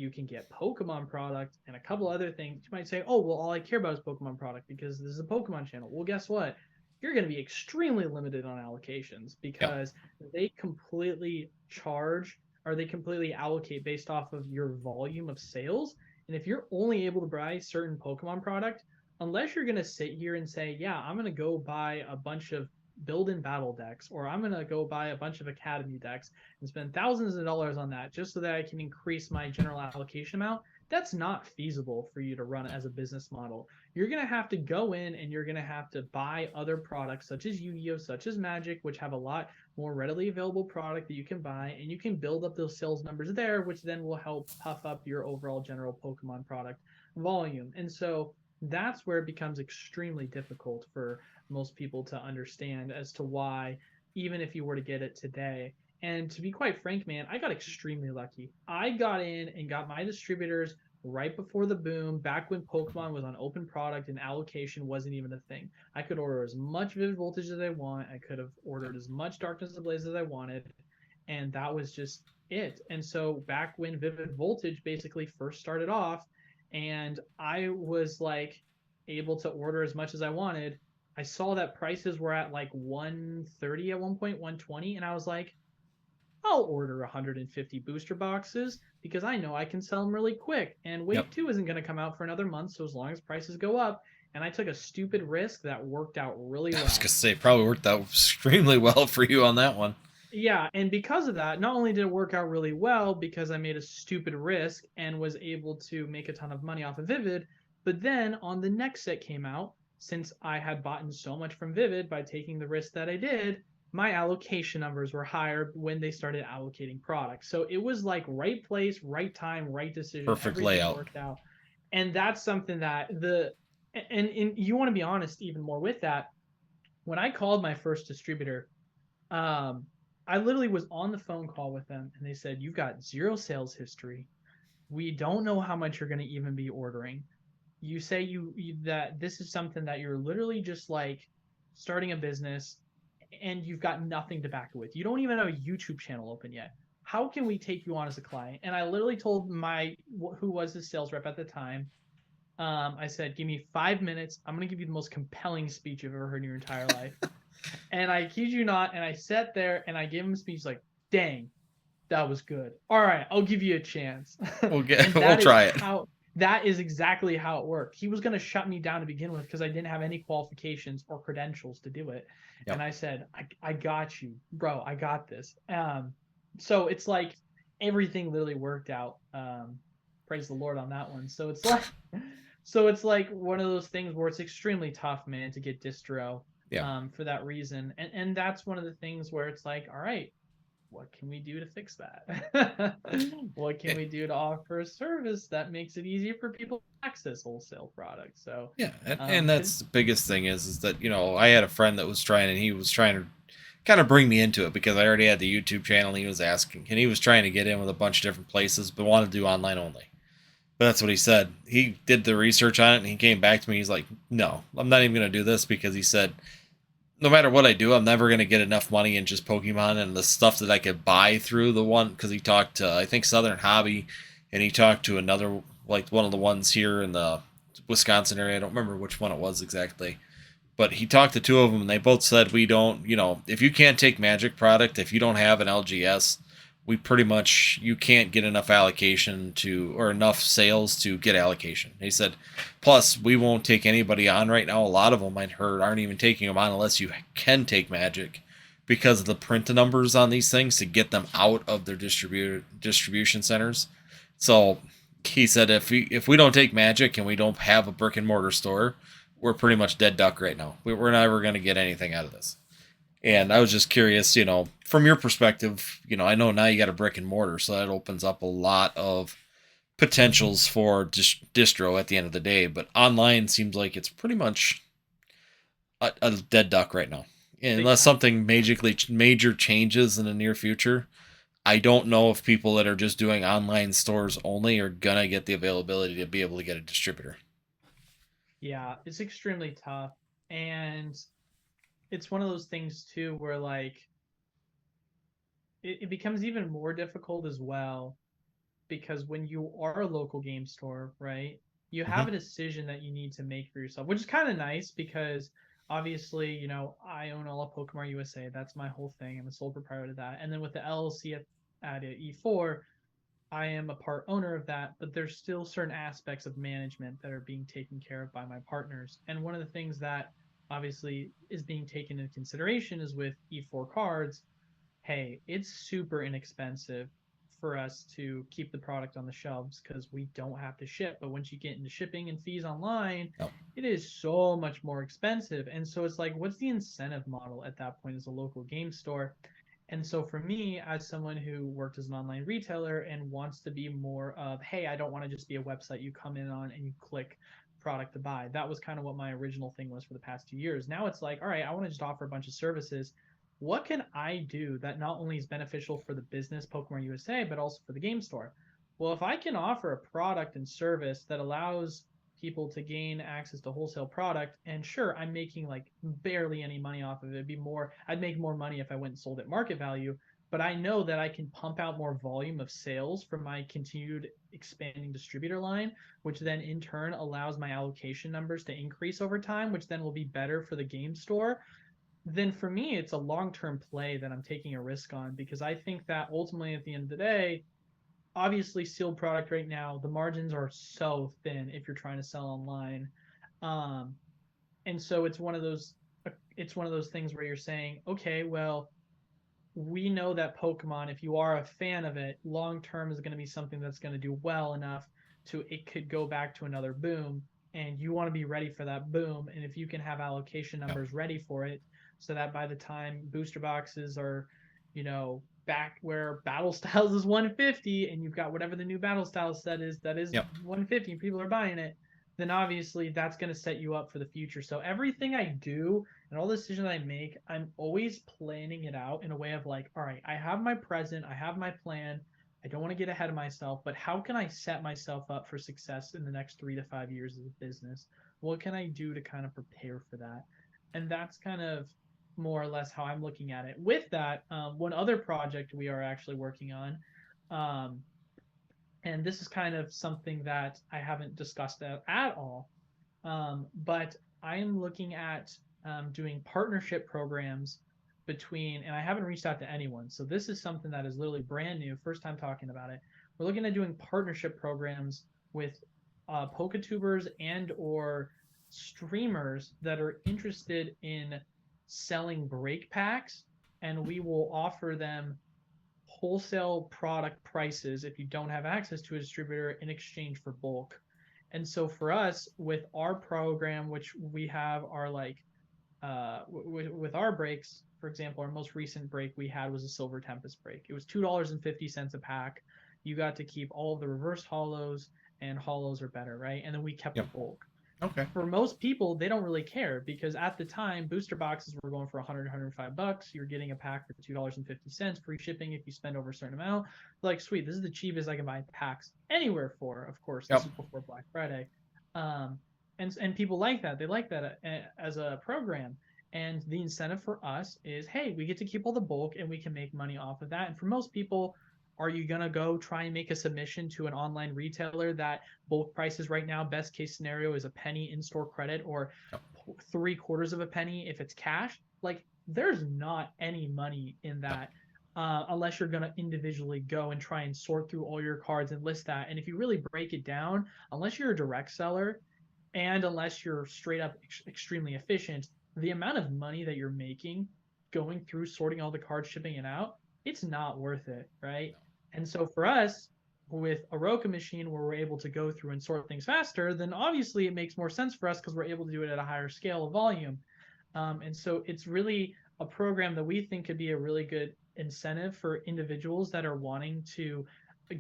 you can get Pokemon product and a couple other things. You might say, oh, well, all I care about is Pokemon product because this is a Pokemon channel. Well, guess what? You're going to be extremely limited on allocations Yep. because they completely charge or they completely allocate based off of your volume of sales. And if you're only able to buy certain Pokemon product, unless you're going to sit here and say, yeah, I'm going to go buy a bunch of build and battle decks, or I'm going to go buy a bunch of academy decks and spend thousands of dollars on that just so that I can increase my general allocation amount, that's not feasible for you to run as a business model. You're going to have to go in and you're going to have to buy other products such as Yu-Gi-Oh, such as Magic, which have a lot more readily available product that you can buy, and you can build up those sales numbers there, which then will help puff up your overall general Pokemon product volume. And so that's where it becomes extremely difficult for most people to understand as to why, even if you were to get it today. And to be quite frank, man, I got extremely lucky. I got in and got my distributors right before the boom, back when Pokemon was on open product and allocation wasn't even a thing. I could order as much Vivid Voltage as I want. I could have ordered as much Darkness Ablaze as I wanted, and that was just it. And so back when Vivid Voltage basically first started off, and I was like able to order as much as I wanted, I saw that prices were at like 130 at one point, 120, and I was like, I'll order 150 booster boxes because I know I can sell them really quick. And Yep. Wave 2 isn't going to come out for another month, so as long as prices go up, and I took a stupid risk that worked out really I was gonna well. say probably worked out extremely well for you on that one. Yeah, and because of that, not only did it work out really well because I made a stupid risk and was able to make a ton of money off of Vivid, but then on the next set came out, since I had bought so much from Vivid by taking the risk that I did, my allocation numbers were higher when they started allocating products. So it was like right place, right time, right decision. Perfect Everything layout. worked out. And that's something that and you want to be honest even more with that. When I called my first distributor, um, I literally was on the phone call with them, and they said, "You've got zero sales history. We don't know how much you're going to even be ordering. You say that this is something that you're literally just like starting a business, and you've got nothing to back it with. You don't even have a YouTube channel open yet. How can we take you on as a client?" And I literally told my who was the sales rep at the time, I said, "Give me 5 minutes. I'm going to give you the most compelling speech you've ever heard in your entire life." And I kid you not, and I sat there and I gave him a speech like, dang, that was good. All right, I'll give you a chance. We'll get And we'll try it. that is exactly how it worked. He was going to shut me down to begin with because I didn't have any qualifications or credentials to do it. Yep. And I said, I got you, bro. I got this. So it's like everything literally worked out. Praise the Lord on that one. So it's like one of those things where it's extremely tough, man, to get distro Yeah. for that reason. And that's one of the things where it's like, all right, what can we do to fix that? What can we do to offer a service that makes it easier for people to access wholesale products? So, Yeah, and that's because the biggest thing is that I had a friend that was trying, and he was trying to kind of bring me into it because I already had the YouTube channel. And he was asking, and he was trying to get in with a bunch of different places, but wanted to do online only. But that's what he said. He did the research on it, and he came back to me. He's like, "No, I'm not even going to do this," because he said, "No matter what I do, I'm never going to get enough money in just Pokemon and the stuff that I could buy through the one." Because he talked to, I think, Southern Hobby, and he talked to another, like one of the ones here in the Wisconsin area. I don't remember which one it was exactly, but he talked to two of them, and they both said, "We don't, if you can't take Magic product, if you don't have an LGS, we pretty much, you can't get enough allocation to, or enough sales to get allocation." He said, "Plus, we won't take anybody on right now. A lot of them I heard aren't even taking them on unless you can take Magic, because of the print numbers on these things to get them out of their distribution centers." So he said, if we don't take Magic and we don't have a brick and mortar store, we're pretty much dead duck right now. We're never going to get anything out of this. And I was just curious, from your perspective, I know now you got a brick and mortar, so that opens up a lot of potentials for distro at the end of the day. But online seems like it's pretty much a dead duck right now. And big unless time. something major changes in the near future, I don't know if people that are just doing online stores only are gonna get the availability to be able to get a distributor. Yeah, it's extremely tough. And it's one of those things too where like it becomes even more difficult as well because when you are a local game store, right, you have Hmm. a decision that you need to make for yourself, which is kind of nice because obviously, I own all of Pokemart USA. That's my whole thing. I'm a sole proprietor of that. And then with the LLC at E4, I am a part owner of that, but there's still certain aspects of management that are being taken care of by my partners. And one of the things that obviously is being taken into consideration is with E4 cards, hey, it's super inexpensive for us to keep the product on the shelves because we don't have to ship. But once you get into shipping and fees online, Oh, it is so much more expensive. And so it's like, what's the incentive model at that point as a local game store? And so for me, as someone who worked as an online retailer and wants to be more of, hey, I don't want to just be a website you come in on and you click product to buy. That was kind of what my original thing was for the past 2 years. Now it's like, all right, I want to just offer a bunch of services. What can I do that not only is beneficial for the business Pokemon USA, but also for the game store? Well, if I can offer a product and service that allows people to gain access to wholesale product, and sure, I'm making like barely any money off of it. I'd make more money if I went and sold at market value, but I know that I can pump out more volume of sales from my continued expanding distributor line, which then in turn allows my allocation numbers to increase over time, which then will be better for the game store. Then for me, it's a long-term play that I'm taking a risk on because I think that ultimately at the end of the day, obviously sealed product right now, the margins are so thin if you're trying to sell online. Um, and so it's one of those things where you're saying, okay, well, we know that Pokemon, if you are a fan of it, long term is going to be something that's going to do well enough to it could go back to another boom. And you want to be ready for that boom. And if you can have allocation yeah, numbers ready for it, so that by the time booster boxes are, back where Battle Styles is 150, and you've got whatever the new Battle Styles set is that is yeah, 150, and people are buying it, then obviously that's going to set you up for the future. So everything I do and all the decisions I make, I'm always planning it out in a way of like, all right, I have my present, I have my plan. I don't want to get ahead of myself, but how can I set myself up for success in the next 3 to 5 years of the business? What can I do to kind of prepare for that? And that's kind of more or less how I'm looking at it. With that, one other project we are actually working on, um, and this is kind of something that I haven't discussed at all, but I am looking at doing partnership programs and I haven't reached out to anyone. So this is something that is literally brand new, first time talking about it. We're looking at doing partnership programs with Poketubers and or streamers that are interested in selling break packs, and we will offer them wholesale product prices if you don't have access to a distributor in exchange for bulk. And so for us, with our program, which we have our like with our breaks, for example, our most recent break we had was a Silver Tempest break. It was $2.50 a pack. You got to keep all of the reverse hollows, and hollows are better, right? And then we kept yeah. the bulk. Okay. For most people, they don't really care because at the time, booster boxes were going for 100, $105. You're getting a pack for $2.50, free shipping if you spend over a certain amount. Like, sweet, this is the cheapest I can buy packs anywhere for. Of course, this Yep. is before Black Friday. Um, and people like that. They like that as a program. And the incentive for us is, hey, we get to keep all the bulk and we can make money off of that. And for most people, are you gonna go try and make a submission to an online retailer that bulk prices right now, best case scenario is a penny in-store credit or Yep. 3/4 of a penny if it's cash? Like, there's not any money in No. that, unless you're going to individually go and try and sort through all your cards and list that. And if you really break it down, unless you're a direct seller and unless you're straight up extremely efficient, the amount of money that you're making going through sorting all the cards, shipping it out, it's not worth it, right? No. And so for us, with a Roka machine where we're able to go through and sort things faster, then obviously it makes more sense for us because we're able to do it at a higher scale of volume. And so it's really a program that we think could be a really good incentive for individuals that are wanting to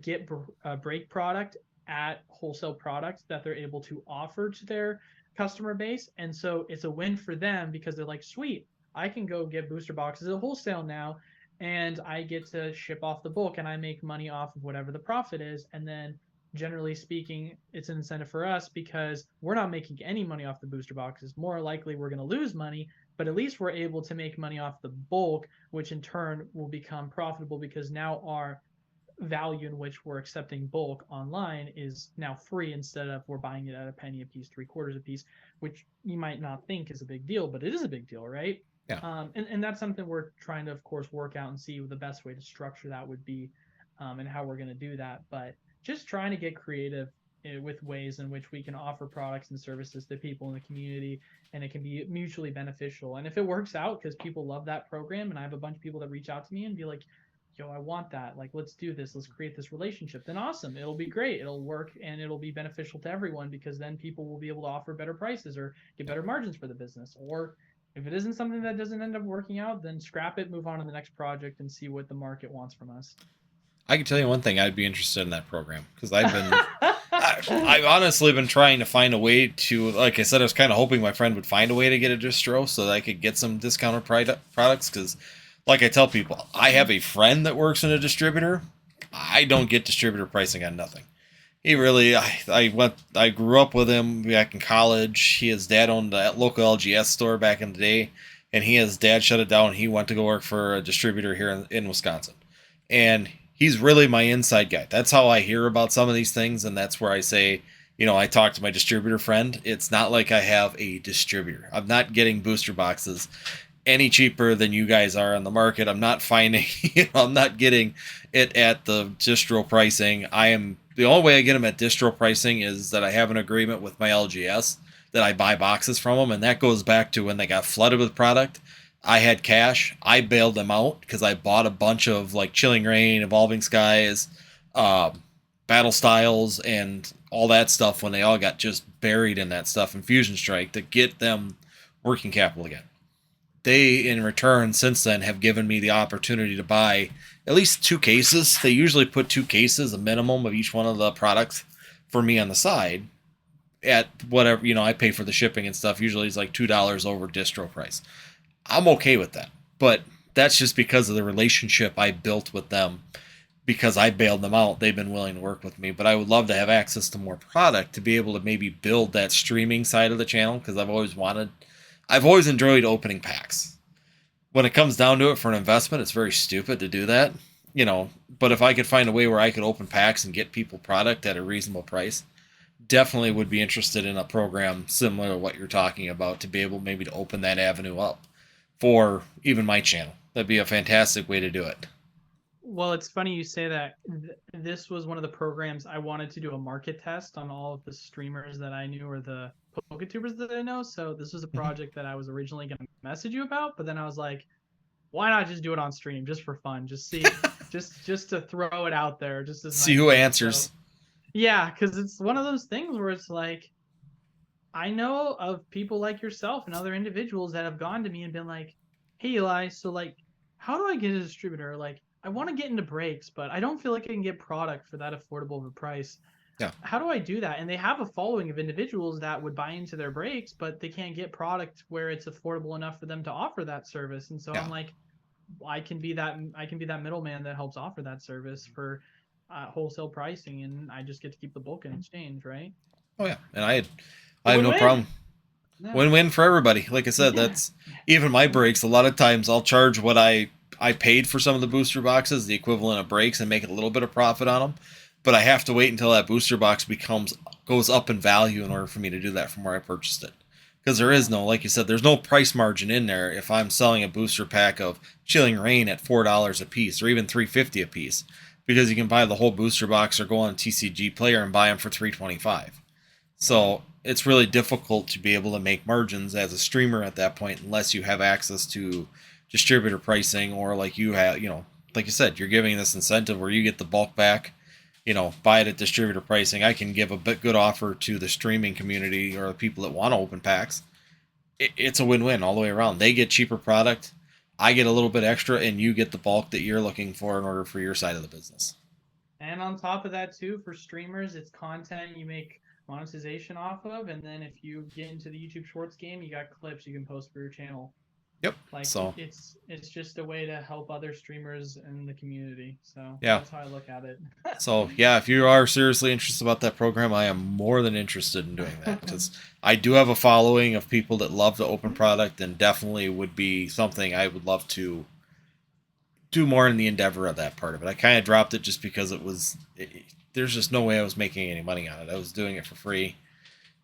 get a break product at wholesale products that they're able to offer to their customer base. And so it's a win for them because they're like, sweet, I can go get booster boxes at wholesale now and I get to ship off the bulk and I make money off of whatever the profit is. And then generally speaking, it's an incentive for us because we're not making any money off the booster boxes. More likely we're going to lose money, but at least we're able to make money off the bulk, which in turn will become profitable because now our value in which we're accepting bulk online is now free instead of we're buying it at a penny a piece, 3/4 a piece, which you might not think is a big deal, but it is a big deal, right? Yeah. And that's something we're trying to, of course, work out and see what the best way to structure that would be, and how we're going to do that. But just trying to get creative with ways in which we can offer products and services to people in the community, and it can be mutually beneficial. And if it works out, because people love that program, and I have a bunch of people that reach out to me and be like, yo, I want that. Like, let's do this. Let's create this relationship. Then awesome. It'll be great. It'll work and it'll be beneficial to everyone, because then people will be able to offer better prices or get better margins for the business. Or if it isn't something that doesn't end up working out, then scrap it, move on to the next project, and see what the market wants from us. I can tell you one thing, I'd be interested in that program because I've honestly been trying to find a way to, like I said, I was kind of hoping my friend would find a way to get a distro so that I could get some discounted products. Because, like I tell people, I have a friend that works in a distributor. I don't get distributor pricing on nothing. He really, I grew up with him back in college. His dad owned a local LGS store back in the day, and his dad shut it down. He went to go work for a distributor here in Wisconsin, and he's really my inside guy. That's how I hear about some of these things, and that's where I say, I talk to my distributor friend. It's not like I have a distributor. I'm not getting booster boxes any cheaper than you guys are on the market. I'm not finding, I'm not getting it at the distro pricing. The only way I get them at distro pricing is that I have an agreement with my LGS that I buy boxes from them, and that goes back to when they got flooded with product. I had cash. I bailed them out because I bought a bunch of like Chilling Reign, Evolving Skies, Battle Styles, and all that stuff when they all got just buried in that stuff in Fusion Strike to get them working capital again. They, in return, since then, have given me the opportunity to buy at least 2 cases. They usually put 2 cases, a minimum of each one of the products, for me on the side at whatever, I pay for the shipping and stuff. Usually it's like $2 over distro price. I'm okay with that, but that's just because of the relationship I built with them. Because I bailed them out, they've been willing to work with me. But I would love to have access to more product to be able to maybe build that streaming side of the channel, because I've always enjoyed opening packs. When it comes down to it, for an investment, it's very stupid to do that, But if I could find a way where I could open packs and get people product at a reasonable price, definitely would be interested in a program similar to what you're talking about to be able maybe to open that avenue up for even my channel. That'd be a fantastic way to do it. Well, it's funny you say that. This was one of the programs I wanted to do a market test on all of the streamers that I knew, or the PokeTubers that I know. So this was a project that I was originally going to message you about, but then I was like, why not just do it on stream, just for fun, just see, just to throw it out there, just as see who answers. So, yeah, because it's one of those things where it's like, I know of people like yourself and other individuals that have gone to me and been like, hey, Eli, so like, how do I get a distributor? Like, I want to get into brakes, but I don't feel like I can get product for that affordable of a price. Yeah. How do I do that? And they have a following of individuals that would buy into their brakes, but they can't get product where it's affordable enough for them to offer that service. And so I'm like, I can be that middleman that helps offer that service for wholesale pricing, and I just get to keep the bulk in exchange, right? Oh yeah, and I have no problem. No. Win-win for everybody. Like I said, that's even my breaks. A lot of times I'll charge what I paid for some of the booster boxes, the equivalent of breaks, and make a little bit of profit on them. But I have to wait until that booster box goes up in value in order for me to do that from where I purchased it. Because there is no, like you said, there's no price margin in there if I'm selling a booster pack of Chilling Reign at $4 a piece, or even $3.50 a piece, because you can buy the whole booster box or go on TCG Player and buy them for $3.25. So it's really difficult to be able to make margins as a streamer at that point unless you have access to distributor pricing, or like you have, like you said, you're giving this incentive where you get the bulk back, buy it at distributor pricing. I can give a good offer to the streaming community or the people that want to open packs. It's a win-win all the way around. They get cheaper product, I get a little bit extra, and you get the bulk that you're looking for in order for your side of the business. And on top of that too, for streamers, it's content you make monetization off of, and then if you get into the YouTube Shorts game, you got clips you can post for your channel. Yep. Like, so it's just a way to help other streamers in the community. So yeah, that's how I look at it. So yeah, if you are seriously interested about that program, I am more than interested in doing that, because I do have a following of people that love the open product, and definitely would be something I would love to do more in the endeavor of that part of it. I kind of dropped it just because there's just no way I was making any money on it. I was doing it for free,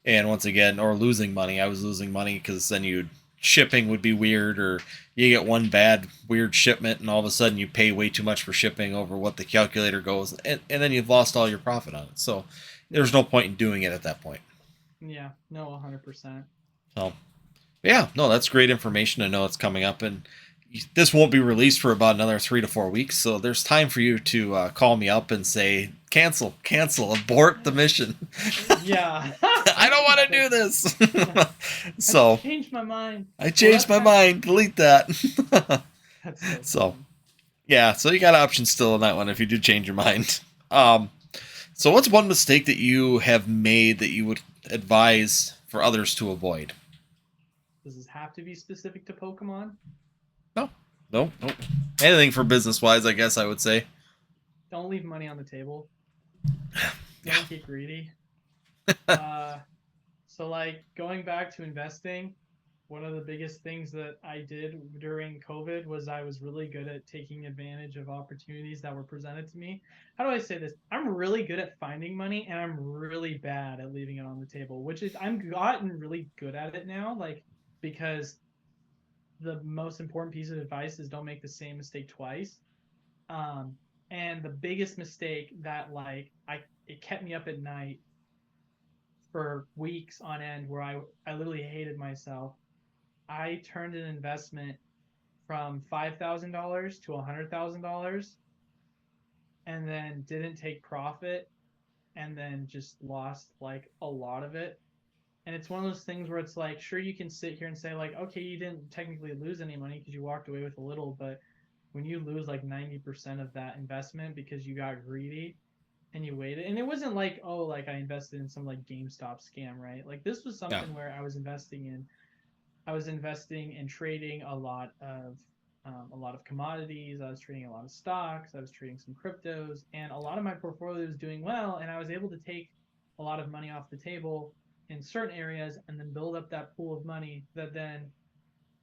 and once again, or losing money. I was losing money because then shipping would be weird, or you get one bad weird shipment, and all of a sudden you pay way too much for shipping over what the calculator goes, and then you've lost all your profit on it. So there's no point in doing it at that point. Yeah, no, 100%. So yeah, no, that's great information. I know it's coming up, and this won't be released for about another 3 to 4 weeks. So there's time for you to call me up and say, cancel, abort the mission. Yeah. I don't want to do this. I So changed my mind. I Well, changed my mind. Delete that. that's so So funny. yeah, so you got options still on that one if you do change your mind. Um, so what's one mistake that you have made that you would advise for others to avoid? Does this have to be specific to Pokemon? No, no. Anything for business wise, I guess I would say. Don't leave money on the table. Yeah. Don't get greedy. So like going back to investing, one of the biggest things that I did during COVID was I was really good at taking advantage of opportunities that were presented to me. How do I say this? I'm really good at finding money and I'm really bad at leaving it on the table, which is I'm gotten really good at it now, like because the most important piece of advice is don't make the same mistake twice. Um, and the biggest mistake that like it kept me up at night for weeks on end where I literally hated myself. I turned an investment from $5,000 to $100,000 and then didn't take profit and then just lost like a lot of it. And it's one of those things where it's like, sure, you can sit here and say, like, okay, you didn't technically lose any money because you walked away with a little, but when you lose like 90% of that investment because you got greedy and you waited, and it wasn't like, oh, like I invested in some like GameStop scam, right? Like this was Yeah. something where I was investing and trading a lot of commodities. I was trading a lot of stocks. I was trading some cryptos, and a lot of my portfolio was doing well. And I was able to take a lot of money off the table in certain areas, and then build up that pool of money that then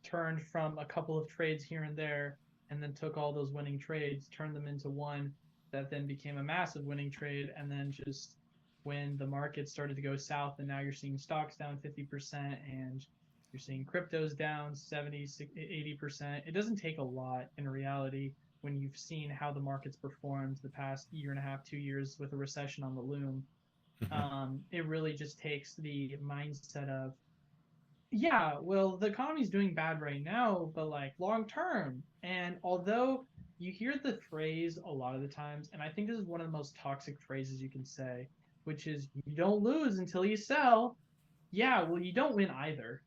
turned from a couple of trades here and there, and then took all those winning trades, turned them into one that then became a massive winning trade, and then just when the market started to go south, and now you're seeing stocks down 50% and you're seeing cryptos down 70, 80%. It doesn't take a lot in reality when you've seen how the market's performed the past year and a half, 2 years with a recession on the loom. Mhm. It really just takes the mindset of, yeah, well, the economy's doing bad right now, but like long term. And although you hear the phrase a lot of the times, and I think this is one of the most toxic phrases you can say, which is you don't lose until you sell. Yeah, well, you don't win either.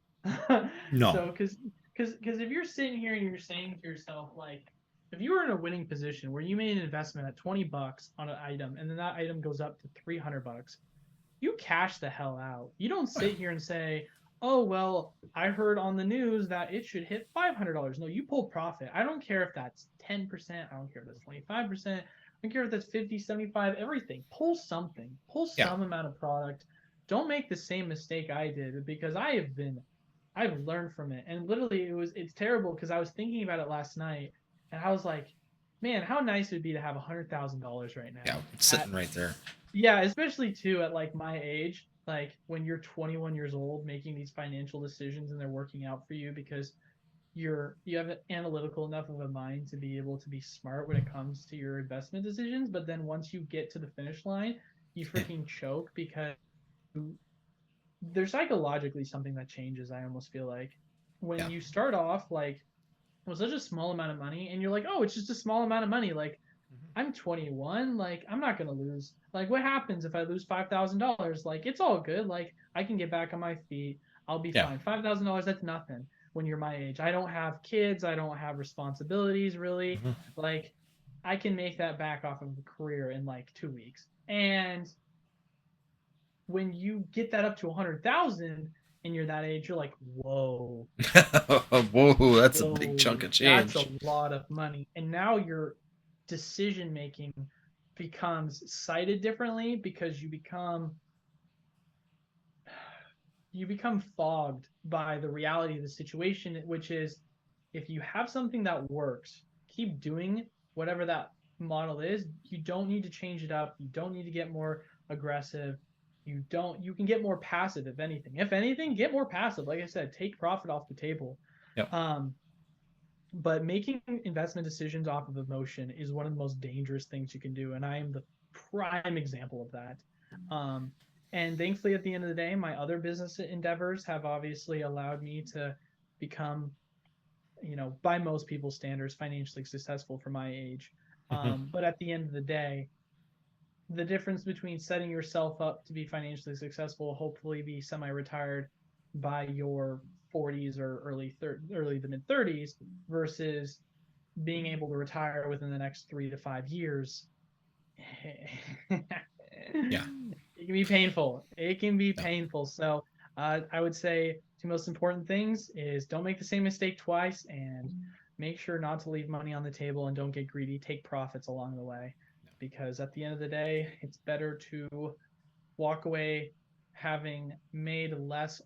No. So, because if you're sitting here and you're saying to yourself, like, if you were in a winning position where you made an investment at $20 on an item, and then that item goes up to $300, you cash the hell out. You don't sit here and say, "Oh well, I heard on the news that it should hit $500." No, you pull profit. I don't care if that's 10%. I don't care if that's 25%. I don't care if that's 50, 75, everything. Pull something. Pull Yeah. some amount of product. Don't make the same mistake I did because I've learned from it. And literally it's terrible because I was thinking about it last night and I was like, man, how nice it would be to have $100,000 right Yeah. now It's at sitting right there. yeah, especially too at like my age, like when you're 21 years old making these financial decisions and they're working out for you because you have an analytical enough of a mind to be able to be smart when it comes to your investment decisions, but then once you get to the finish line, you freaking choke because there's psychologically something that changes, I almost feel like. When Yeah. you start off like with such a small amount of money and you're like, "Oh, it's just a small amount of money." Like Mhm. I'm 21. Like, I'm not going to lose. Like, what happens if I lose $5,000? Like, it's all good. Like, I can get back on my feet. I'll be Yeah. fine. $5,000, that's nothing when you're my age. I don't have kids. I don't have responsibilities really. Mhm. Like, I can make that back off of a career in like 2 weeks. And when you get that up to 100,000 and you're that age, you're like, whoa, Whoa, that's a big chunk whoa, of that's a change. lot of money. And now your decision making becomes cited differently because you become fogged by the reality of the situation, which is if you have something that works, keep doing whatever that model is. You don't need to change it up. You don't need to get more aggressive. You can get more passive if anything. If anything, get more passive. Like I said, take profit off the table. Yep. Um, but making investment decisions off of emotion is one of the most dangerous things you can do, and I am the prime example of that. Um, and thankfully, at the end of the day, my other business endeavors have obviously allowed me to become, by most people's standards, financially successful for my age. Hmm. But at the end of the day, the difference between setting yourself up to be financially successful, hopefully be semi-retired by your 40s or early to mid 30s, versus being able to retire within the next 3 to 5 years, it Yeah. can be painful. It can be Yeah. painful. So I would say two most important things is don't make the same mistake twice, and make sure not to leave money on the table, and don't get greedy. Take profits along the way, because at the end of the day, it's better to walk away having made less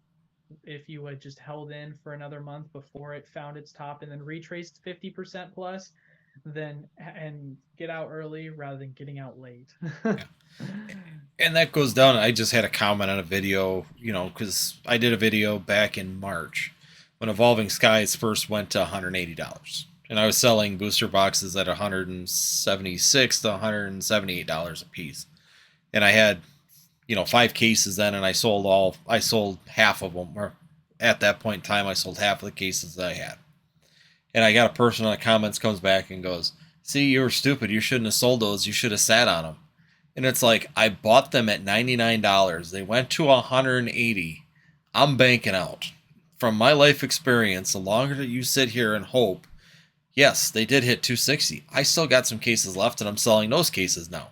if you had just held in for another month before it found its top and then retraced 50% plus, than and get out early rather than getting out late. Yeah. And that goes down. I just had a comment on a video, because I did a video back in March when Evolving Skies first went to $180. And I was selling booster boxes at $176 to $178 a piece. And I had, 5 cases then, and I sold half of them. Or at that point in time, I sold half of the cases that I had. And I got a person in the comments comes back and goes, "See, you were stupid. You shouldn't have sold those. You should have sat on them." And it's like, I bought them at $99. They went to $180. I'm banking out. From my life experience, the longer that you sit here and hope, yes, they did hit 260. I still got some cases left, and I'm selling those cases now.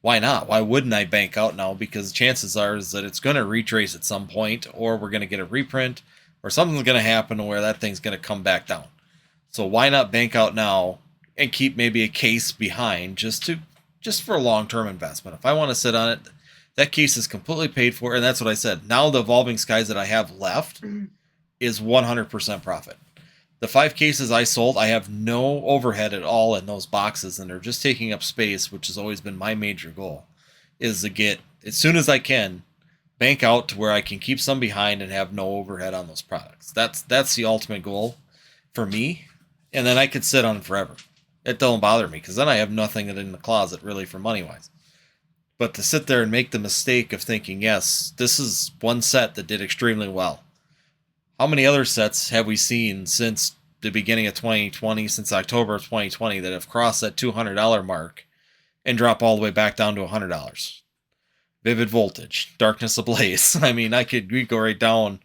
Why not? Why wouldn't I bank out now? Because chances are is that it's going to retrace at some point, or we're going to get a reprint, or something's going to happen where that thing's going to come back down. So why not bank out now and keep maybe a case behind just for a long-term investment? If I want to sit on it, that case is completely paid for, and that's what I said. Now the Evolving Skies that I have left is 100% profit. The 5 cases I sold, I have no overhead at all in those boxes, and they're just taking up space, which has always been my major goal, is to get, as soon as I can, bank out to where I can keep some behind and have no overhead on those products. That's the ultimate goal for me, and then I could sit on it forever. It don't bother me, because then I have nothing in the closet really for money-wise. But to sit there and make the mistake of thinking, yes, this is one set that did extremely well. How many other sets have we seen since the beginning of 2020, since October of 2020, that have crossed that $200 mark and drop all the way back down to $100? Vivid Voltage, Darkness Ablaze. I mean, we go right down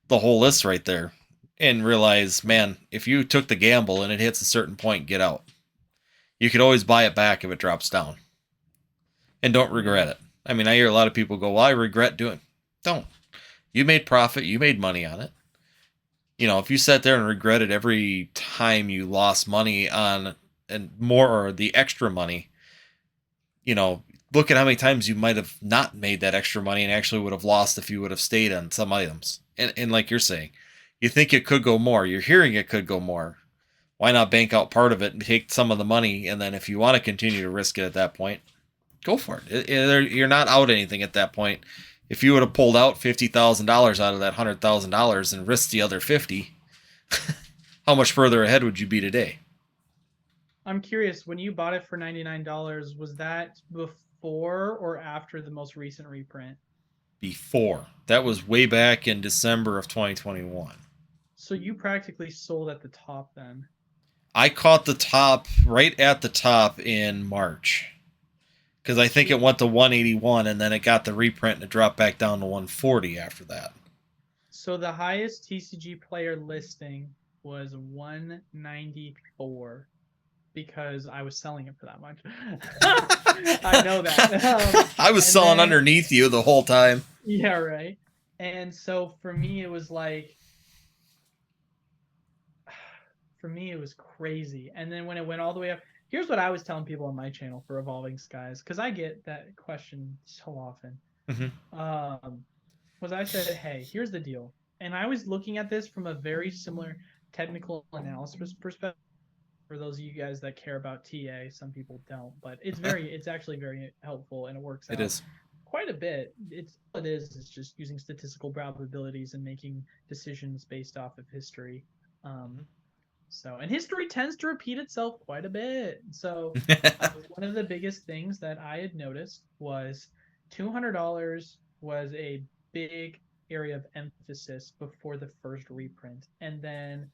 the whole list right there and realize, man, if you took the gamble and it hits a certain point, get out. You could always buy it back if it drops down. And don't regret it. I mean, I hear a lot of people go, well, I regret doing it. Don't. You made profit. You made money on it. If you sat there and regretted every time you lost money on and more or the extra money, look at how many times you might have not made that extra money and actually would have lost if you would have stayed on some items. And like you're saying, you think it could go more. You're hearing it could go more. Why not bank out part of it and take some of the money? And then if you want to continue to risk it at that point, go for it. You're not out anything at that point. If you would have pulled out $50,000 out of that $100,000 and risked the other 50, how much further ahead would you be today? I'm curious, when you bought it for $99, was that before or after the most recent reprint? Before. That was way back in December of 2021. So you practically sold at the top then. I caught the top, right at the top, in March. Because I think it went to 181 and then it got the reprint and it dropped back down to 140 after that. So the highest TCG player listing was 194 because I was selling it for that much. I know that. I was selling underneath you the whole time. Yeah, right. And so for me, it was like, crazy. And then when it went all the way up, here's what I was telling people on my channel for Evolving Skies, because I get that question so often. Was I said, hey, here's the deal. And I was looking at this from a very similar technical analysis perspective. For those of you guys that care about TA, some people don't, but it's actually very helpful, and it works It out is. quite a bit. It's just using statistical probabilities and making decisions based off of history. Um, and history tends to repeat itself quite a bit. So one of the biggest things that I had noticed was $200 was a big area of emphasis before the first reprint, and then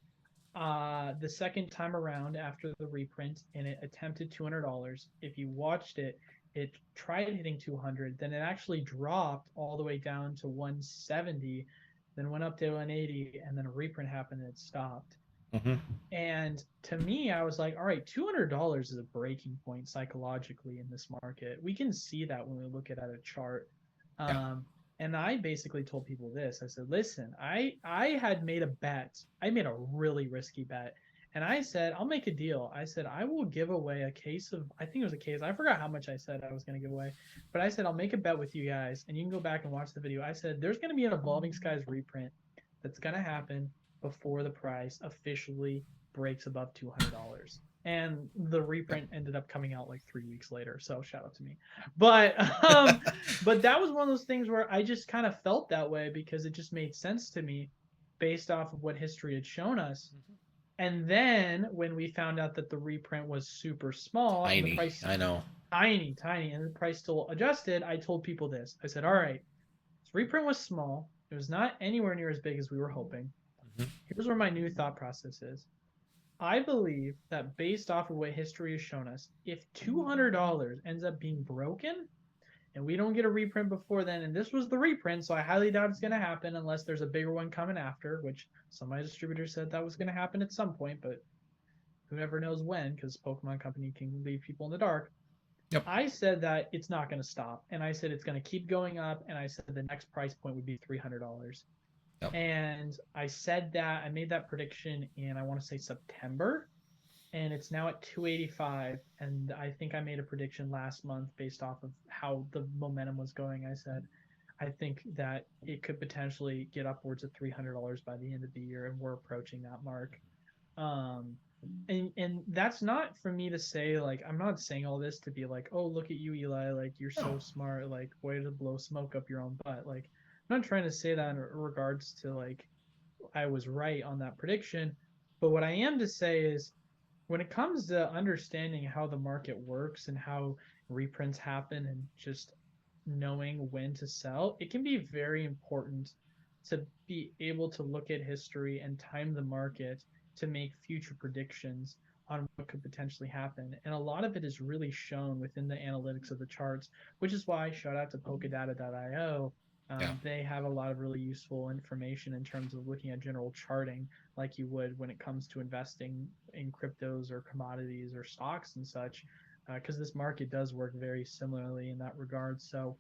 the second time around after the reprint, and it attempted $200. If you watched it, it tried hitting 200, then it actually dropped all the way down to 170, then went up to 180, and then a reprint happened and it stopped. Mm-hmm. And to me, I was like, all right, $200 is a breaking point psychologically in this market. We can see that when we look at a chart. Yeah. And I basically told people this. I said, listen, I had made a bet. I made a really risky bet. And I said, I'll make a deal. I said, I will give away a case of, I think it was a case. I forgot how much I said I was going to give away. But I said, I'll make a bet with you guys. And you can go back and watch the video. I said, there's going to be an Evolving Skies reprint that's going to happen before the price officially breaks above $200. And the reprint ended up coming out like 3 weeks later. So shout out to me. But but that was one of those things where I just kind of felt that way because it just made sense to me based off of what history had shown us. And then when we found out that the reprint was super small and the price I know. tiny, and the price still adjusted, I told people this. I said, all right, this reprint was small. It was not anywhere near as big as we were hoping. Here's where my new thought process is. I believe that based off of what history has shown us, if $200 ends up being broken and we don't get a reprint before then, and this was the reprint, so I highly doubt it's going to happen unless there's a bigger one coming after, which some of my distributors said that was going to happen at some point, but who ever knows when, because Pokemon Company can leave people in the dark. Yep. I said that it's not going to stop, and I said it's going to keep going up, and I said the next price point would be $300. Yep. And I said that, I made that prediction in, I want to say September, and it's now at 285. And I think I made a prediction last month based off of how the momentum was going. I said, I think that it could potentially get upwards of $300 by the end of the year, and we're approaching that mark. And that's not for me to say, like, I'm not saying all this to be like, oh, look at you, Eli, like, you're so smart, like, way to blow smoke up your own butt. Like, I'm not trying to say that in regards to like I was right on that prediction, but what I am to say is when it comes to understanding how the market works and how reprints happen and just knowing when to sell, it can be very important to be able to look at history and time the market to make future predictions on what could potentially happen. And a lot of it is really shown within the analytics of the charts, which is why shout out to polkadata.io. They have a lot of really useful information in terms of looking at general charting like you would when it comes to investing in cryptos or commodities or stocks and such, because this market does work very similarly in that regard. So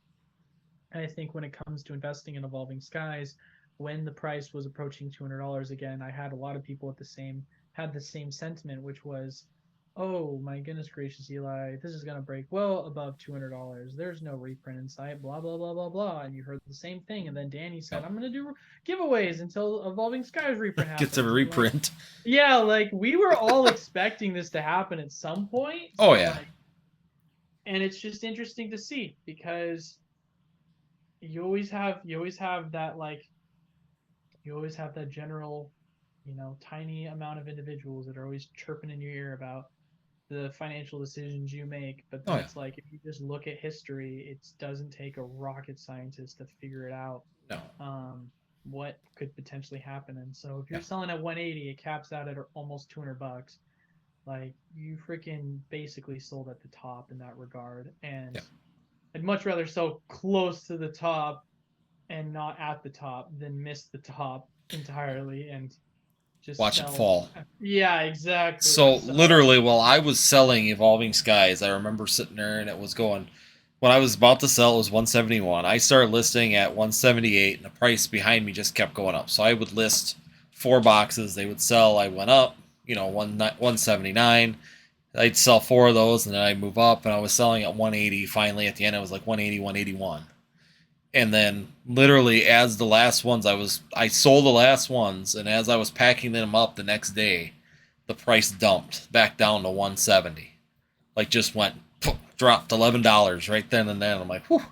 I think when it comes to investing in Evolving Skies, when the price was approaching $200 again, I had a lot of people had the same sentiment, which was, oh my goodness gracious, Eli, this is going to break well above $200. There's no reprint in sight, blah, blah, blah, blah, blah. And you heard the same thing. And then Danny said, I'm going to do giveaways until Evolving Skies reprint happens. Gets a reprint. Like we were all expecting this to happen at some point. So and it's just interesting to see because you always have that general, tiny amount of individuals that are always chirping in your ear about the financial decisions you make. But it's like, if you just look at history, it doesn't take a rocket scientist to figure it out. No. What could potentially happen. And so if you're selling at 180, it caps out at almost $200. Like, you freaking basically sold at the top in that regard. And I'd much rather sell close to the top and not at the top than miss the top entirely and just watch it fall. Yeah, exactly. So literally, while I was selling Evolving Skies, I remember sitting there and it was going. When I was about to sell, it was 171. I started listing at 178, and the price behind me just kept going up. So I would list 4 boxes, they would sell. I went up, 179. I'd sell 4 of those, and then I'd move up, and I was selling at 180. Finally, at the end, it was like 180, 181. And then literally as the last ones, I sold the last ones, and as I was packing them up the next day, the price dumped back down to 170. Like just went dropped $11 right then and then. I'm like, whew,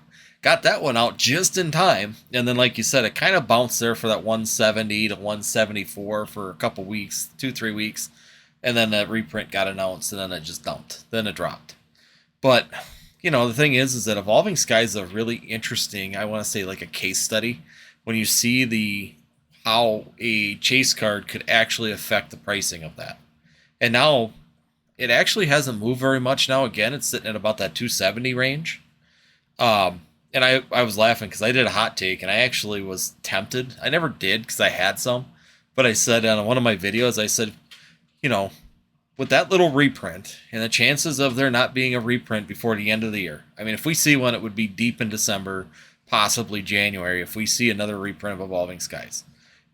got that one out just in time. And then, like you said, it kind of bounced there for that 170 to 174 for a couple weeks, 2-3 weeks, and then that reprint got announced, and then it just dumped. Then it dropped. But the thing is that Evolving Skies is a really interesting, I want to say, like a case study when you see the how a chase card could actually affect the pricing of that. And now it actually hasn't moved very much now. Again, it's sitting at about that 270 range. And I was laughing because I did a hot take and I actually was tempted. I never did because I had some. But I said on one of my videos, I said, you know, with that little reprint and the chances of there not being a reprint before the end of the year. I mean, if we see one, it would be deep in December, possibly January, if we see another reprint of Evolving Skies.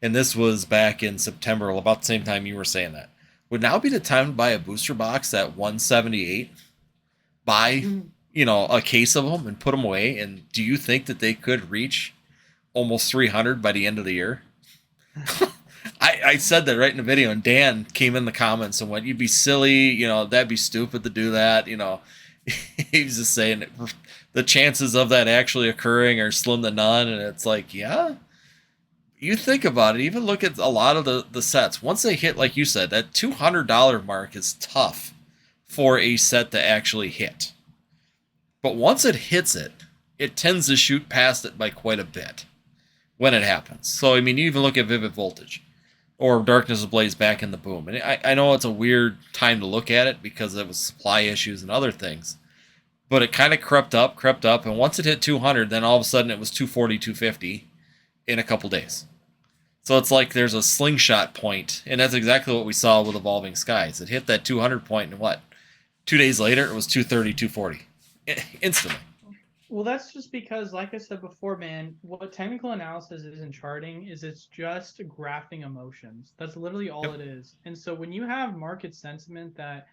And this was back in September, about the same time you were saying that. Would now be the time to buy a booster box at 178, buy, a case of them and put them away. And do you think that they could reach almost 300 by the end of the year? I said that right in the video, and Dan came in the comments and went, "You'd be silly, that'd be stupid to do that." He was just saying the chances of that actually occurring are slim to none. And it's like, yeah, you think about it. Even look at a lot of the sets. Once they hit, like you said, that $200 mark is tough for a set to actually hit. But once it hits it, it tends to shoot past it by quite a bit when it happens. So, I mean, you even look at Vivid Voltage or Darkness Ablaze back in the boom. And I know it's a weird time to look at it because it was supply issues and other things. But it kind of crept up. And once it hit 200, then all of a sudden it was 240, 250 in a couple days. So it's like there's a slingshot point. And that's exactly what we saw with Evolving Skies. It hit that 200 point, and what? 2 days later, it was 230, 240. Instantly. Well, that's just because, like I said before, man, what technical analysis is in charting is it's just graphing emotions. That's literally all it is. And so when you have market sentiment that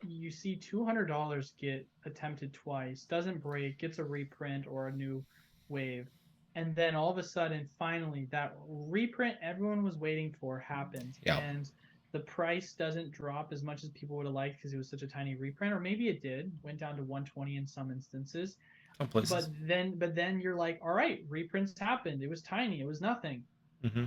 you see $200 get attempted twice, doesn't break, gets a reprint or a new wave, and then all of a sudden, finally, that reprint everyone was waiting for happens, and the price doesn't drop as much as people would have liked because it was such a tiny reprint, or maybe it did, went down to 120 in some instances. But then you're like, all right, reprints happened. It was tiny. It was nothing. Mm-hmm.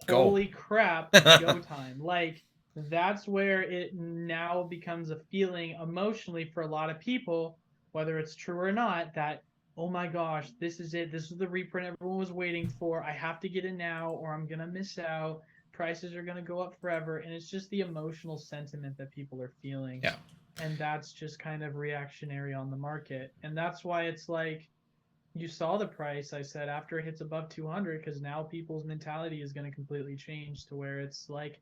Holy crap, go time. Like, that's where it now becomes a feeling emotionally for a lot of people, whether it's true or not, that, oh my gosh, this is it. This is the reprint everyone was waiting for. I have to get it now or I'm going to miss out. Prices are going to go up forever. And it's just the emotional sentiment that people are feeling. Yeah. And that's just kind of reactionary on the market. And that's why it's like, you saw the price, I said, after it hits above 200, because now people's mentality is going to completely change to where it's like,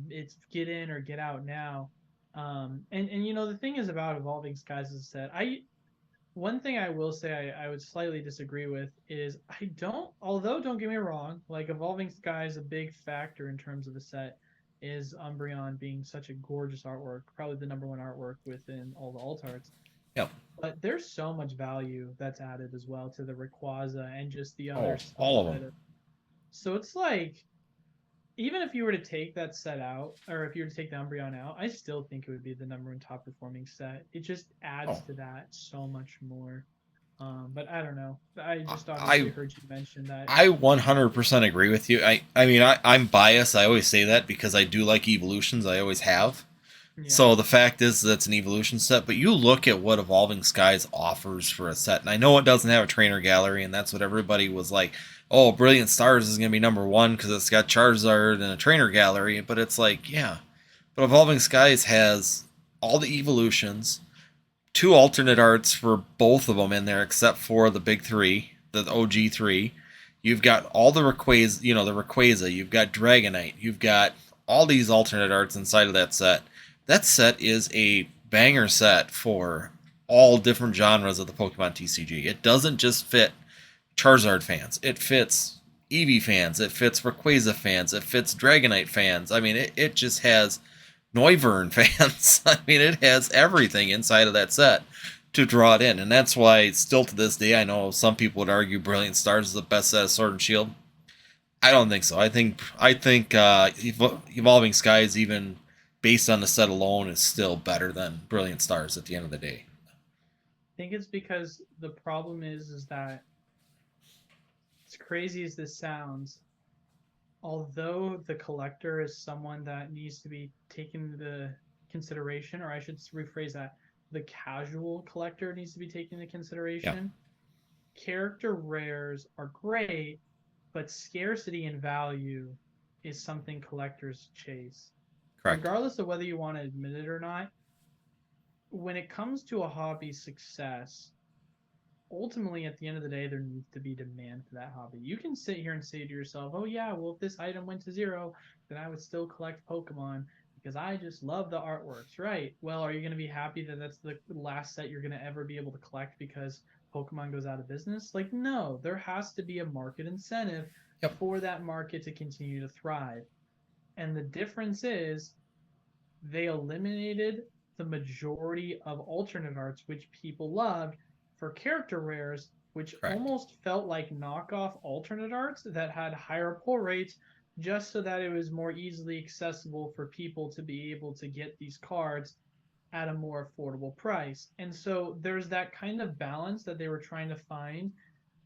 it's get in or get out now. And the thing is about Evolving Skies is that one thing I will say I would slightly disagree with is although don't get me wrong, like Evolving Skies, a big factor in terms of the set is Umbreon being such a gorgeous artwork, probably the number one artwork within all the alt arts. Yep. But there's so much value that's added as well to the Rayquaza and just the other stuff. All of them. So it's like, even if you were to take that set out, or if you were to take the Umbreon out, I still think it would be the number one top performing set. It just adds to that so much more. But I don't know. I just obviously heard you mention that. I 100% agree with you. I'm biased. I always say that because I do like evolutions. I always have. Yeah. So the fact is that's an evolution set. But you look at what Evolving Skies offers for a set. And I know it doesn't have a trainer gallery, and that's what everybody was like, oh, Brilliant Stars is going to be number one because it's got Charizard and a trainer gallery. But it's like, yeah. But Evolving Skies has all the evolutions, 2 alternate arts for both of them in there, except for the big 3, the OG 3. You've got all the Rayquaza, you've got Dragonite, you've got all these alternate arts inside of that set. That set is a banger set for all different genres of the Pokemon TCG. It doesn't just fit Charizard fans. It fits Eevee fans. It fits Rayquaza fans. It fits Dragonite fans. I mean, it just has Noivern fans. I mean, it has everything inside of that set to draw it in. And that's why, still to this day, I know some people would argue Brilliant Stars is the best set of Sword and Shield. I don't think so. I think Evolving Skies even based on the set alone is still better than Brilliant Stars at the end of the day. I think it's because the problem is that, as crazy as this sounds, although the collector is someone that needs to be taken into consideration, or I should rephrase that, the casual collector needs to be taken into Yeah, consideration. Character rares are great, but scarcity and value is something collectors chase. correct. Regardless of whether you want to admit it or not, when it comes to a hobby success, ultimately at the end of the day there needs to be demand for that hobby. You can sit here and say to yourself, oh yeah, well if this item went to zero, then I would still collect Pokemon because I just love the artworks, right? Well, are you going to be happy that that's the last set you're going to ever be able to collect because Pokemon goes out of business? Like, no, there has to be a market incentive Yep. for that market to continue to thrive. And the difference is they eliminated the majority of alternate arts, which people loved, for character rares, which Correct. almost felt like knockoff alternate arts that had higher pull rates just so that it was more easily accessible for people to be able to get these cards at a more affordable price. And so there's that kind of balance that they were trying to find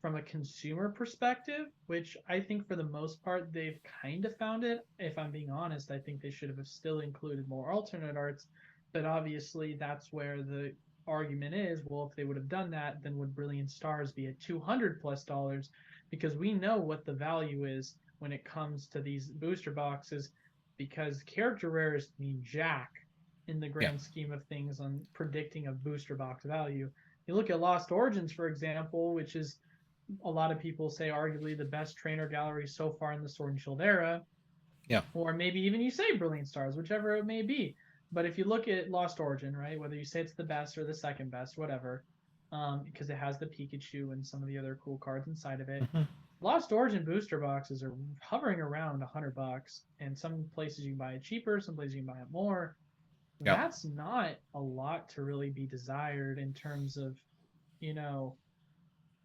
from a consumer perspective, which I think for the most part they've kind of found it. If I'm being honest, I think they should have still included more alternate arts, but obviously that's where the argument is, well, if they would have done that, then would Brilliant Stars be at $200 plus? Because we know what the value is when it comes to these booster boxes, because character rares mean jack in the Yeah. grand scheme of things on predicting a booster box value. You look at Lost Origins, for example, which is a lot of people say arguably the best trainer gallery so far in the Sword and Shield era, Yeah. or maybe even you say Brilliant Stars, whichever it may be. But if you look at Lost Origin, right, whether you say it's the best or the second best, whatever, because it has the Pikachu and some of the other cool cards inside of it. Mm-hmm. Lost Origin booster boxes are hovering around $100, and some places you can buy it cheaper, some places you can buy it more. Yeah. That's not a lot to really be desired in terms of, you know,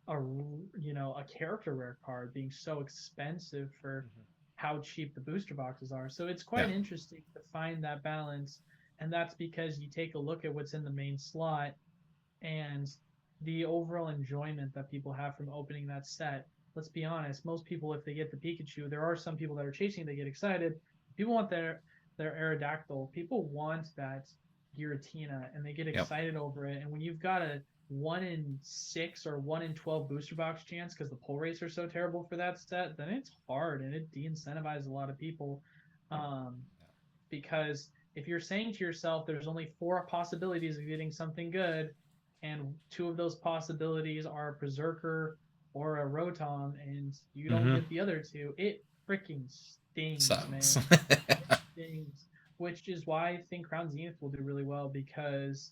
a a character rare card being so expensive for how cheap the booster boxes are. So it's Yeah. quite interesting to find that balance, and that's because you take a look at what's in the main slot and the overall enjoyment that people have from opening that set. Let's be honest, most people, if they get the Pikachu, there are some people that are chasing, they get excited. People want their Aerodactyl. People want that Giratina, and they get Yep. excited over it. And when you've got a 1 in 6 or 1 in 12 booster box chance because the pull rates are so terrible for that set, then it's hard and it de-incentivizes a lot of people. Um, because if you're saying to yourself there's only 4 possibilities of getting something good, and 2 of those possibilities are a Berserker or a Rotom, and you don't Mm-hmm. get the other 2, it freaking stings, Sucks. man. It stings. Which is why I think Crown Zenith will do really well, because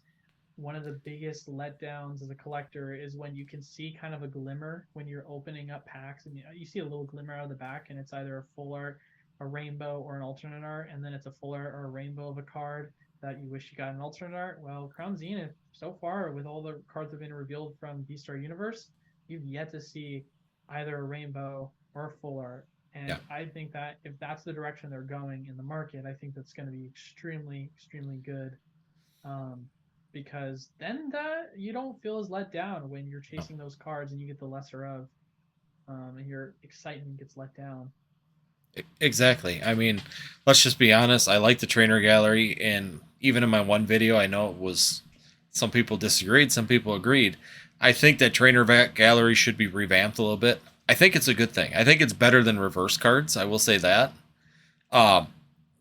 one of the biggest letdowns as a collector is when you can see kind of a glimmer when you're opening up packs, and you see a little glimmer out of the back, and it's either a full art, a rainbow, or an alternate art, and then it's a full art or a rainbow of a card that you wish you got an alternate art. Well, Crown Zenith, so far, with all the cards that have been revealed from Beastar Universe, you've yet to see either a rainbow or a full art. And Yeah. I think that if that's the direction they're going in the market, I think that's going to be extremely, extremely good. Um, because then that you don't feel as let down when you're No. chasing those cards and you get the lesser of, and your excitement gets let down. Exactly. I mean, let's just be honest. I like the trainer gallery, and even in my one video, I know it was some people disagreed, some people agreed. I think that trainer gallery should be revamped a little bit. I think it's a good thing. I think it's better than reverse cards. I will say that. Um,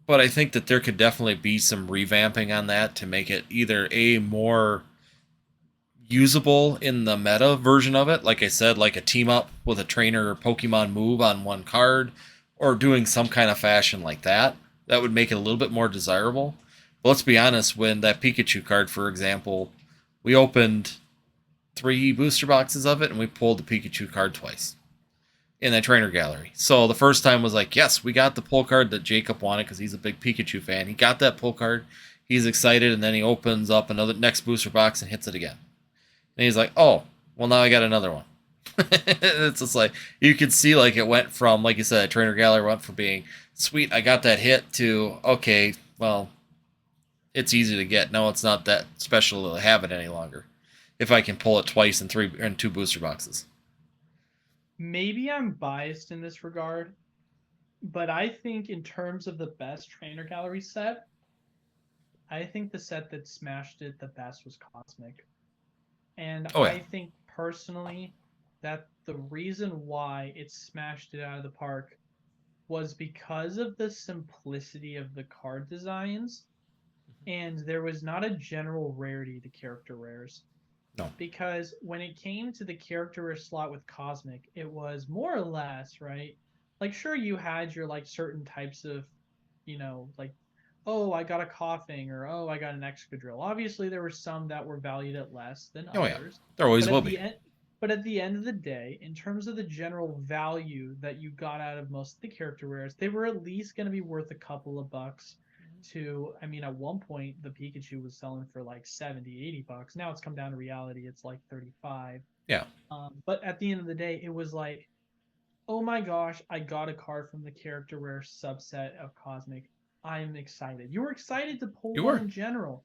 but I think that there could definitely be some revamping on that to make it either a more usable in the meta version of it, like I said, like a team up with a trainer or Pokemon move on one card, or doing some kind of fashion like that. That would make it a little bit more desirable. But let's be honest, when that Pikachu card, for example, we opened 3 booster boxes of it and we pulled the Pikachu card twice in that trainer gallery. So the first time was like, yes, we got the pull card that Jacob wanted because he's a big Pikachu fan. He got that pull card. He's excited, and then he opens up another next booster box and hits it again. And he's like, oh, well, now I got another one. It's just like, you could see like it went from, like you said, trainer gallery went from being, sweet, I got that hit, to, okay, well, it's easy to get. No, it's not that special to have it any longer. If I can pull it twice in three and two booster boxes. Maybe I'm biased in this regard, but I think in terms of the best trainer gallery set, I think the set that smashed it the best was Cosmic. And Oh yeah. I think personally that the reason why it smashed it out of the park was because of the simplicity of the card designs, and there was not a general rarity to character rares. No. Because when it came to the character rare slot with Cosmic, it was more or less, right? Like, sure, you had your like certain types of, like, oh, I got a coughing, or oh, I got an Excadrill. Obviously, there were some that were valued at less than Oh yeah. others, There always but will at be. the end, of the day, in terms of the general value that you got out of most of the character rares, they were at least going to be worth a couple of bucks. I mean, at one point the Pikachu was selling for like 70, $80. Now it's come down to reality, it's like 35. Yeah. But at the end of the day, it was like, oh my gosh, I got a card from the character rare subset of Cosmic. I'm excited. You were excited to pull You one were. in general.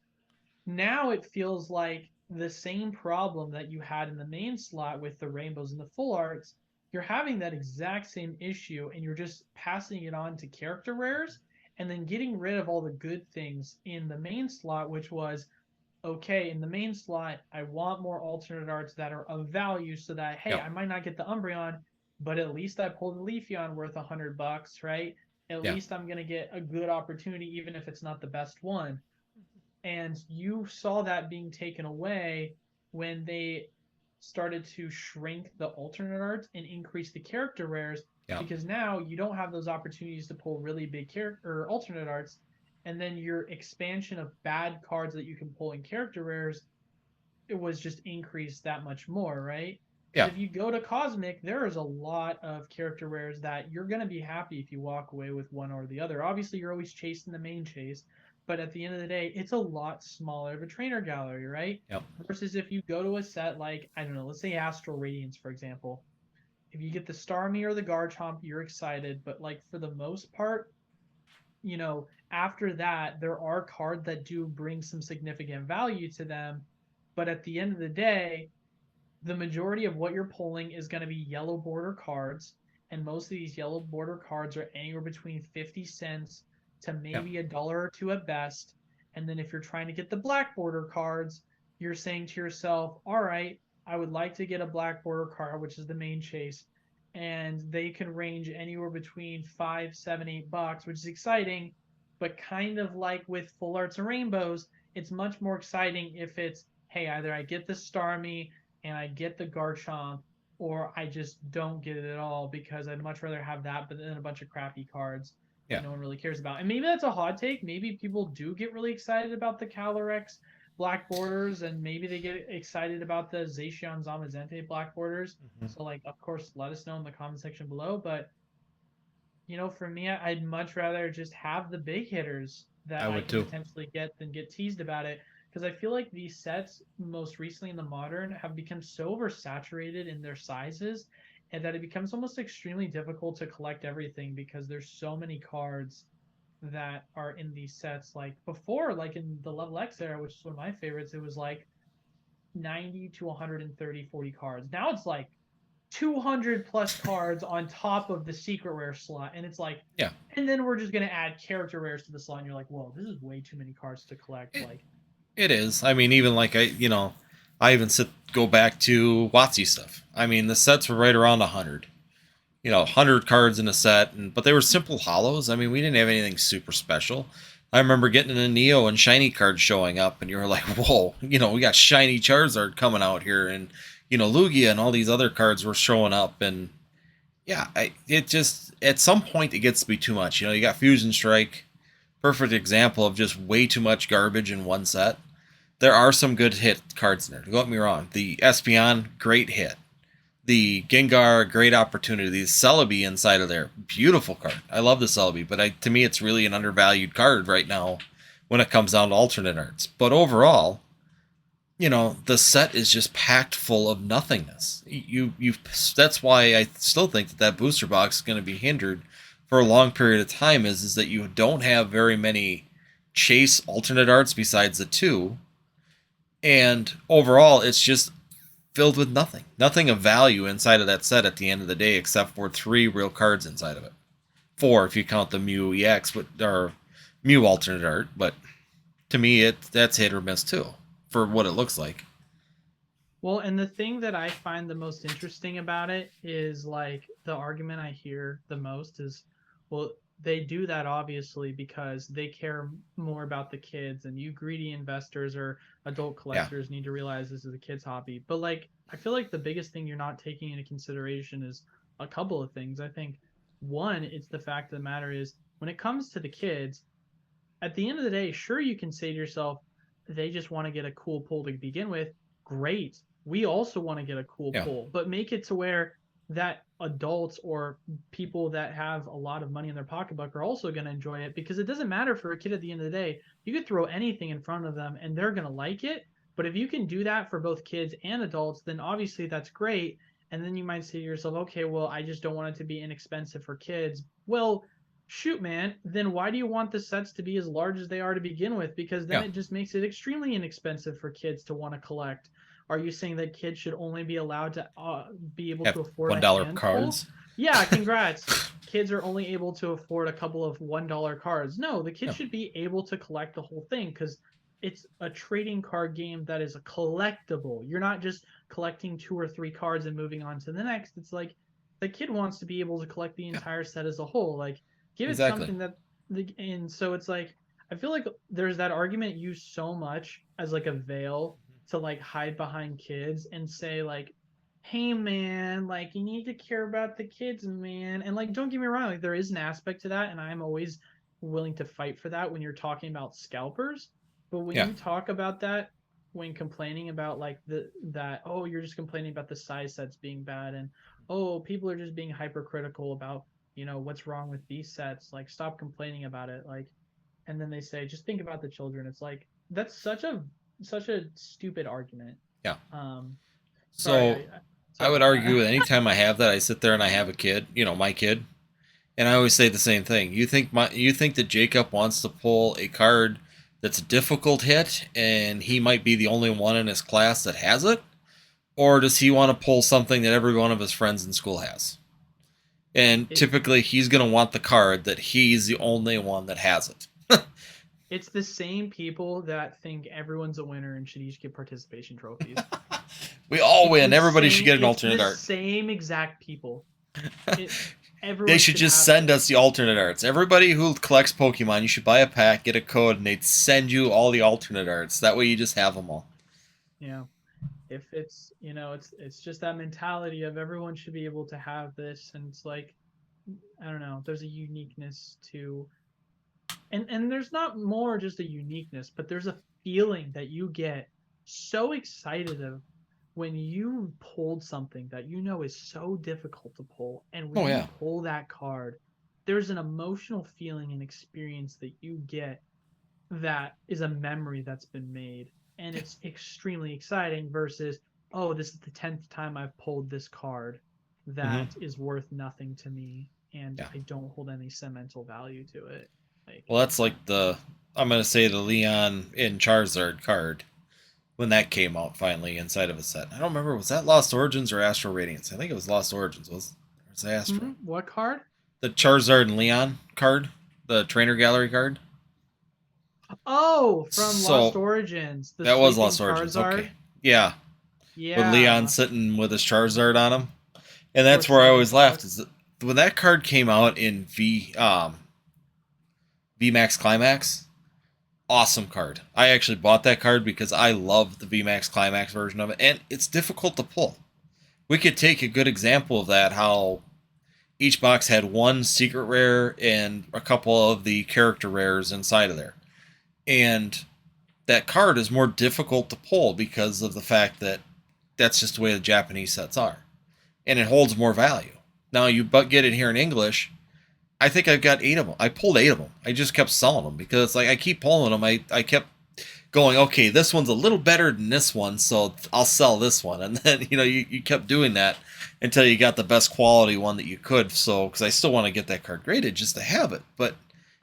Now it feels like the same problem that you had in the main slot with the rainbows and the full arts. You're having that exact same issue, and you're just passing it on to character rares and then getting rid of all the good things in the main slot, which was, okay, in the main slot, I want more alternate arts that are of value so that, hey, Yep. I might not get the Umbreon, but at least I pulled the Leafeon worth $100, right? At Yeah. least I'm going to get a good opportunity, even if it's not the best one. And you saw that being taken away when they started to shrink the alternate arts and increase the character rares, Yeah. because now you don't have those opportunities to pull really big character or alternate arts, and then your expansion of bad cards that you can pull in character rares, it was just increased that much more, right? Because Yeah. if you go to Cosmic, there is a lot of character rares that you're going to be happy if you walk away with one or the other. Obviously, you're always chasing the main chase, but at the end of the day, it's a lot smaller of a trainer gallery, right? Yep. Versus if you go to a set like, I don't know, let's say Astral Radiance, for example. If you get the Starmie or the Garchomp, you're excited, but like for the most part, after that, there are cards that do bring some significant value to them. But at the end of the day, the majority of what you're pulling is going to be yellow border cards. And most of these yellow border cards are anywhere between 50 cents to Yeah. maybe $1 or two at best. And then if you're trying to get the black border cards, you're saying to yourself, all right, I would like to get a black border card, which is the main chase. And they can range anywhere between 5, 7, $8, which is exciting. But kind of like with full arts and rainbows, it's much more exciting if it's, hey, either I get the Starmie and I get the Garchomp, or I just don't get it at all because I'd much rather have that but then a bunch of crappy cards that Yeah. no one really cares about. And maybe that's a hot take. Maybe people do get really excited about the Calyrex black borders, and maybe they get excited about the Zacian Zamazente black borders. Mm-hmm. So, like, of course, let us know in the comment section below. But for me, I'd much rather just have the big hitters I that I would can too. potentially get than get teased about it. Because I feel like these sets, most recently in the modern, have become so oversaturated in their sizes, and that it becomes almost extremely difficult to collect everything because there's so many cards that are in these sets. Like before, like in the Level X era, which is one of my favorites, it was like 90 to 130, 40 cards. Now it's like 200 plus cards on top of the secret rare slot, and it's like, Yeah. and then we're just gonna add character rares to the slot, and you're like, whoa, this is way too many cards to collect. It, Like, it is. I mean, even like I even go back to WotC stuff. I mean, the sets were right around 100. 100 cards in a set, but they were simple hollows. I mean, we didn't have anything super special. I remember getting a Neo and shiny cards showing up, and you were like, whoa, we got shiny Charizard coming out here, and Lugia and all these other cards were showing up, and yeah, it just at some point it gets to be too much. You got Fusion Strike, perfect example of just way too much garbage in one set. There are some good hit cards in there. Don't get me wrong. The Espeon, great hit. The Gengar, great opportunity. The Celebi inside of there, beautiful card. I love the Celebi, but to me, it's really an undervalued card right now when it comes down to alternate arts. But overall, the set is just packed full of nothingness. That's why I still think that booster box is going to be hindered for a long period of time. Is that you don't have very many chase alternate arts besides the two, and overall it's just filled with nothing of value inside of that set at the end of the day, except for 3 real cards inside of it. 4 if you count the Mew EX, but or Mew alternate art. But to me, that's hit or miss too, for what it looks like. Well, and the thing that I find the most interesting about it is like the argument I hear the most is, well, they do that obviously because they care more about the kids, and you greedy investors or adult Yeah, collectors need to realize this is a kid's hobby. But like, I feel like the biggest thing you're not taking into consideration is a couple of things. I think one, it's the fact of the matter is when it comes to the kids, at the end of the day, sure, you can say to yourself, they just want to get a cool pull to begin with. Great. We also want to get a cool yeah, pull, but make it to where that adults or people that have a lot of money in their pocketbook are also going to enjoy it, because it doesn't matter for a kid at the end of the day. You could throw anything in front of them and they're going to like it. But if you can do that for both kids and adults, then obviously that's great. And then you might say to yourself, okay, well, I just don't want it to be inexpensive for kids. Well, shoot, man, then why do you want the sets to be as large as they are to begin with? Because then yeah, it just makes it extremely inexpensive for kids to want to collect. Are you saying that kids should only be allowed to be able have to afford a $1 handful? cards. Yeah, congrats. Kids are only able to afford a couple of $1 cards. No, the kids Yeah, should be able to collect the whole thing, because it's a trading card game that is a collectible. You're not just collecting 2 or 3 cards and moving on to the next. It's like the kid wants to be able to collect the yeah, entire set as a whole. Like, give it exactly. something that and so it's like I feel like there's that argument used so much as like a veil to like hide behind kids and say like, hey man, like you need to care about the kids, man. And like, don't get me wrong, like there is an aspect to that, and I'm always willing to fight for that when you're talking about scalpers. But when Yeah, you talk about that, when complaining about like that, oh, you're just complaining about the size sets being bad, and oh, people are just being hypercritical about what's wrong with these sets, like stop complaining about it, like. And then they say just think about the children. It's like that's such a stupid argument. yeah. Sorry, So I sorry would about argue that. that anytime I have that, I sit there and I have a kid, my kid, and I always say the same thing. You think that Jacob wants to pull a card that's a difficult hit, and he might be the only one in his class that has it, or does he want to pull something that every one of his friends in school has? And it typically, he's going to want the card that he's the only one that has it. it's the same people that think everyone's a winner and should each get participation trophies. We all It's win. the Everybody should same. get an It's alternate the art. same exact people. It They Everyone should should just have send us this. the alternate arts. Everybody who collects Pokemon, you should buy a pack, get a code, and they'd send you all the alternate arts. That way, you just have them all. Yeah. If it's just that mentality of everyone should be able to have this, and it's like I don't know. There's a uniqueness to, and there's not more just a uniqueness, but there's a feeling that you get so excited of when you pulled something that is so difficult to pull, and when Oh you yeah. pull that card, there's an emotional feeling and experience that you get that is a memory that's been made, and Yeah. it's extremely exciting versus, oh, this is the 10th time I've pulled this card Hmm. that is worth nothing to me, and Yeah. I don't hold any sentimental value to it. Like, Well, that's like I'm gonna say the Leon in Charizard card when that came out finally inside of a set. I don't remember, was that Lost Origins or Astral Radiance? I think it was Lost Origins. Was it Astral? what card? The Charizard and Leon card, the Trainer Gallery card. Oh, from Lost So Origins, the that was sleeping Lost Origins. Okay. Charizard. Yeah, with Leon Yeah, sitting with his Charizard on him, and for that's where I always laughed. Is $7. that when that card came out in VMAX Climax, awesome card. I actually bought that card because I love the VMAX Climax version of it, and it's difficult to pull. We could take a good example of that. How each box had one secret rare and a couple of the character rares inside of there, and that card is more difficult to pull because of the fact that that's just the way the Japanese sets are, and it holds more value. Now you but get it here in English. I think I've got 8 of them. I pulled 8 of them. I just kept selling them because it's like I keep pulling them. I kept going, okay, this one's a little better than this one, so I'll sell this one. And then, you kept doing that until you got the best quality one that you could. So, because I still want to get that card graded just to have it. But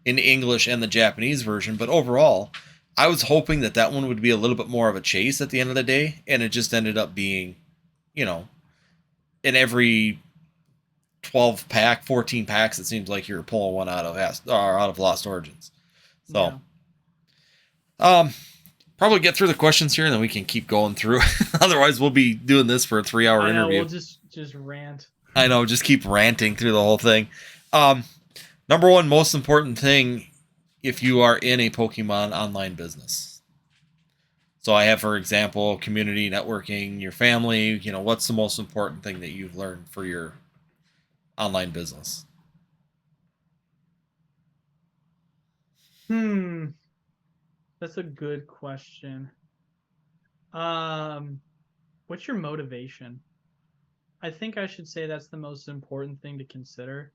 in English and the Japanese version. But overall, I was hoping that that one would be a little bit more of a chase at the end of the day, and it just ended up being, you know, in every 12 pack, 14 packs, it seems like you're pulling one out of Lost Origins. So, Yeah. um, probably get through the questions here, and then we can keep going through. Otherwise, we'll be doing this for a 3 hour I know. interview. We'll just rant. I know, just keep ranting through the whole thing. Um, Number one most important thing if you are in a Pokemon online business. So I have, for example, community networking, your family. What's the most important thing that you've learned for your online business? Hmm. That's a good question. Um, what's your motivation? I think I should say that's the most important thing to consider.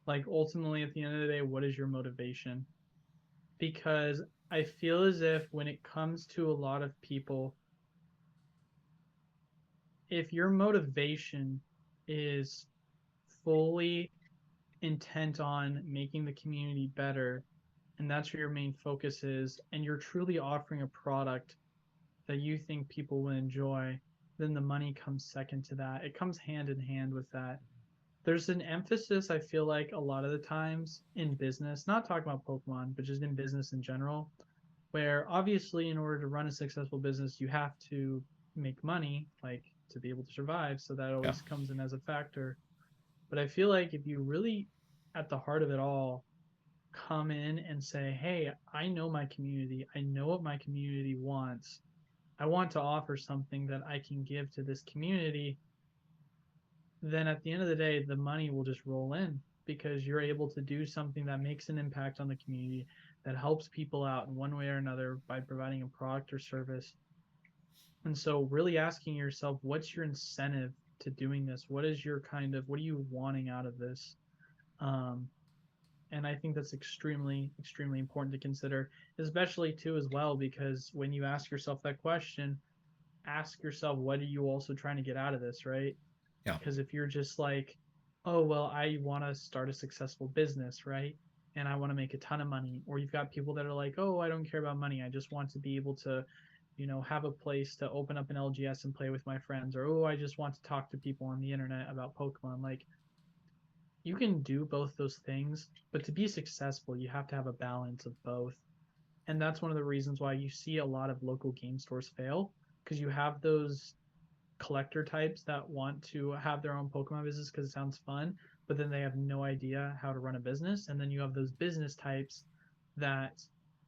Like ultimately at the end of the day, what is your motivation? Because I feel as if when it comes to a lot of people, if your motivation is fully intent on making the community better, and that's where your main focus is, and you're truly offering a product that you think people will enjoy, then the money comes second to that. It comes hand in hand with that. There's an emphasis, I feel like, a lot of the times in business, not talking about Pokemon, but just in business in general, where obviously, in order to run a successful business, you have to make money, like to be able to survive. So that Yeah, always comes in as a factor. But I feel like if you really, at the heart of it all, come in and say, hey, I know my community, I know what my community wants. I want to offer something that I can give to this community, then at the end of the day, the money will just roll in because you're able to do something that makes an impact on the community, that helps people out in one way or another by providing a product or service. And so, really asking yourself, what's your incentive to doing this? What is your what are you wanting out of this? Um, and I think that's extremely, extremely important to consider, especially too, as well, because when you ask yourself that question, ask yourself, what are you also trying to get out of this, right? yeah, Because if you're just like, oh, well, I want to start a successful business, right? And I want to make a ton of money. Or you've got people that are like, oh, I don't care about money. I just want to be able to, have a place to open up an LGS and play with my friends. Or, oh, I just want to talk to people on the internet about Pokemon. Like, you can do both those things, but to be successful, you have to have a balance of both. And that's one of the reasons why you see a lot of local game stores fail, because you have those collector types that want to have their own Pokemon business because it sounds fun, but then they have no idea how to run a business. And then you have those business types that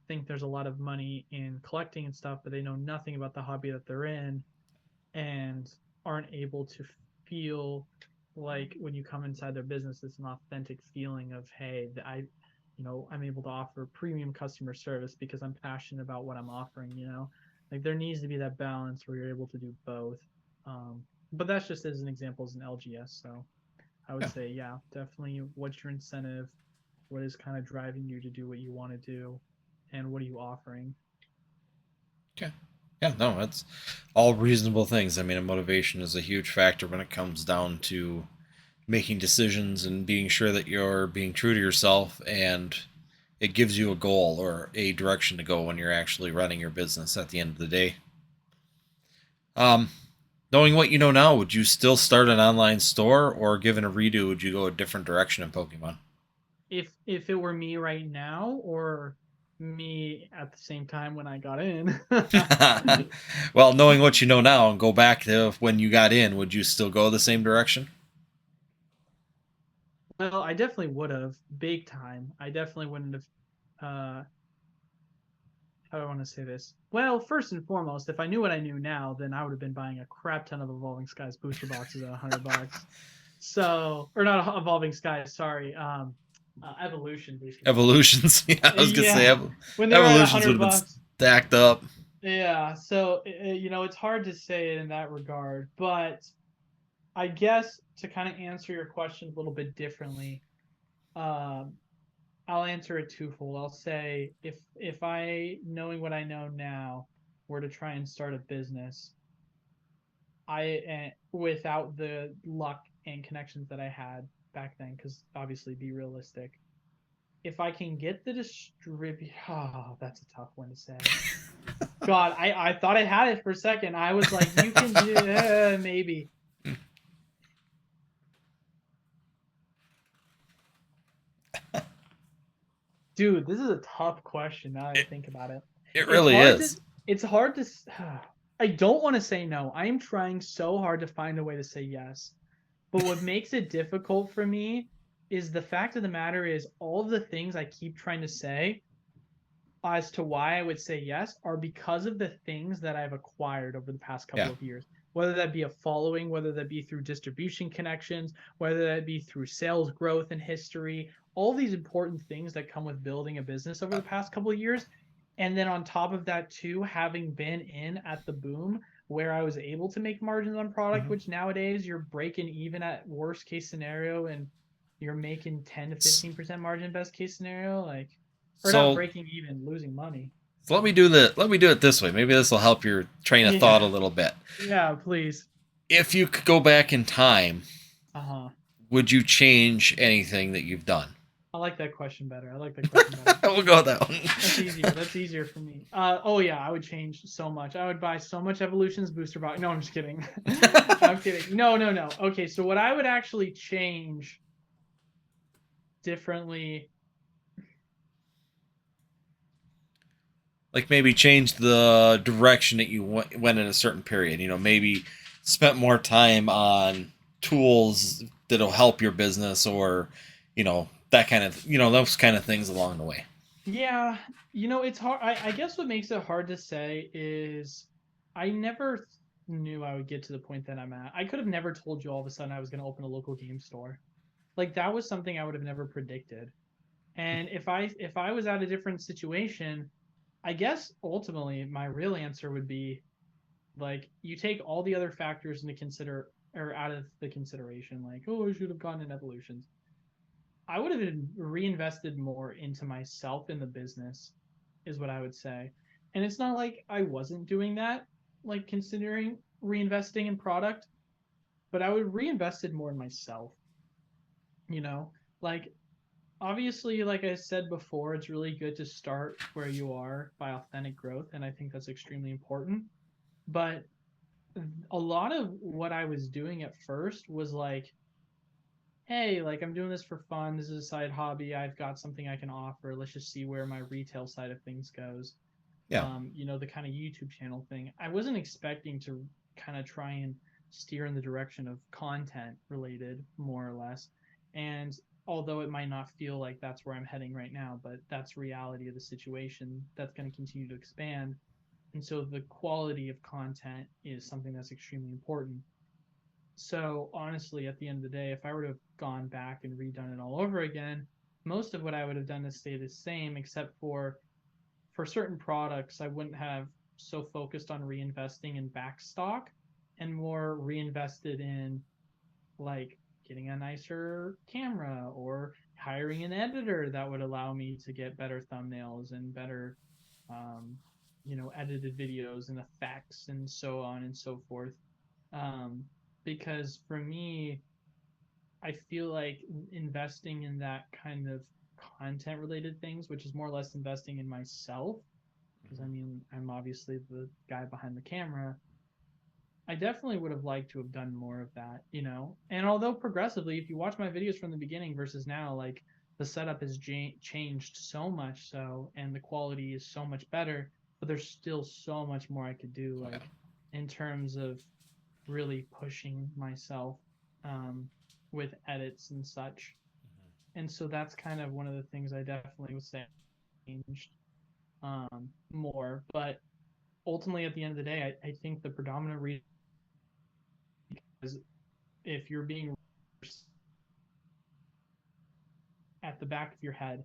think there's a lot of money in collecting and stuff, but they know nothing about the hobby that they're in and aren't able to feel like when you come inside their business, it's an authentic feeling of, hey, I'm able to offer premium customer service because I'm passionate about what I'm offering. Like there needs to be that balance where you're able to do both. Um, but that's just as an example as an LGS. So I would yeah. say, yeah, definitely what's your incentive? What is kind of driving you to do what you want to do? And what are you offering? Okay. Yeah, no, that's all reasonable things. I mean, a motivation is a huge factor when it comes down to making decisions and being sure that you're being true to yourself and it gives you a goal or a direction to go when you're actually running your business at the end of the day. Um, Knowing what you know now, would you still start an online store or given a redo, would you go a different direction in Pokemon? If it were me right now or me at the same time when I got in. Well, knowing what you know now and go back to when you got in, would you still go the same direction? Well, I definitely would have big time. I definitely wouldn't have. How do I want to say this? Well, first and foremost, if I knew what I knew now, then I would have been buying a crap ton of Evolving Skies booster boxes at $100. So, or not Evolving Skies, sorry, Evolution booster boxes. Evolutions. Yeah, I was gonna say Yeah, when they were at a evolutions would hundred have been bucks. stacked up. Yeah, so it's hard to say in that regard, but I guess to kind of answer your question a little bit differently, um, I'll answer it twofold. I'll say if I, knowing what I know now, were to try and start a business, without the luck and connections that I had back then, because obviously be realistic, if I can get the distribute, oh, that's a tough one to say. God, I thought I had it for a second. I was like, you can do maybe. Dude, this is a tough question now that I It, think about it. it It's really hard to is. it's hard to I don't want to say no. I am trying so hard to find a way to say yes. But what makes it difficult for me is the fact of the matter is all of the things I keep trying to say as to why I would say yes are because of the things that I've acquired over the past couple Yeah. of years. Whether that be a following, whether that be through distribution connections, whether that be through sales growth and history, all these important things that come with building a business over the past couple of years. And then on top of that, too, having been in at the boom where I was able to make margins on product, Mhm. which nowadays you're breaking even at worst case scenario and you're making 10 to S- 15% margin best case scenario, like or not So, breaking even, losing money. so let me do it this way. Maybe this will help your train of thought a Yeah. little bit. Yeah, please. If you could go back in time, Uh-huh. would you change anything that you've done? I like that question better. I like that question better. We'll go with that one. That's easier. That's easier for me. Oh yeah, I would change so much. I would buy so much Evolutions booster box. No, I'm just kidding. I'm kidding. No, no, no. Okay, so what I would actually change differently. Like maybe change the direction that you went in a certain period. You know, maybe spent more time on tools that'll help your business, or that kind of those kind of things along the way. Yeah, it's hard. I guess what makes it hard to say is I never knew I would get to the point that I'm at. I could have never told you all of a sudden I was going to open a local game store. Like that was something I would have never predicted. And if I was at a different situation, I guess ultimately my real answer would be like you take all the other factors into consider or out of the consideration, like, oh, I should have gone in evolutions. I would have reinvested more into myself in the business, is what I would say. And it's not like I wasn't doing that, like considering reinvesting in product, but I would reinvested more in myself, you know? Like obviously, like I said before, it's really good to start where you are by authentic growth, and I think that's extremely important. But a lot of what I was doing at first was like, hey, like I'm doing this for fun. This is a side hobby. I've got something I can offer. Let's just see where my retail side of things goes. Yeah. The kind of YouTube channel thing. I wasn't expecting to kind of try and steer in the direction of content related, more or less. And although it might not feel like that's where I'm heading right now, but that's reality of the situation that's going to continue to expand. And so the quality of content is something that's extremely important. So honestly, at the end of the day, if I were to have gone back and redone it all over again, most of what I would have done is stay the same, except for certain products, I wouldn't have so focused on reinvesting in back stock and more reinvested in like getting a nicer camera or hiring an editor that would allow me to get better thumbnails and better um, edited videos and effects and so on and so forth. um, because for me, I feel like investing in that kind of content related things, which is more or less investing in myself, because I mean, I'm obviously the guy behind the camera. I definitely would have liked to have done more of that. And although progressively, if you watch my videos from the beginning versus now, like the setup has changed so much so, and the quality is so much better, but there's still so much more I could do, Oh, yeah. like in terms of really pushing myself um, with edits and such. And so that's kind of one of the things I definitely would say changed more. But ultimately, at the end of the day, I think the predominant reason is if you're being at the back of your head,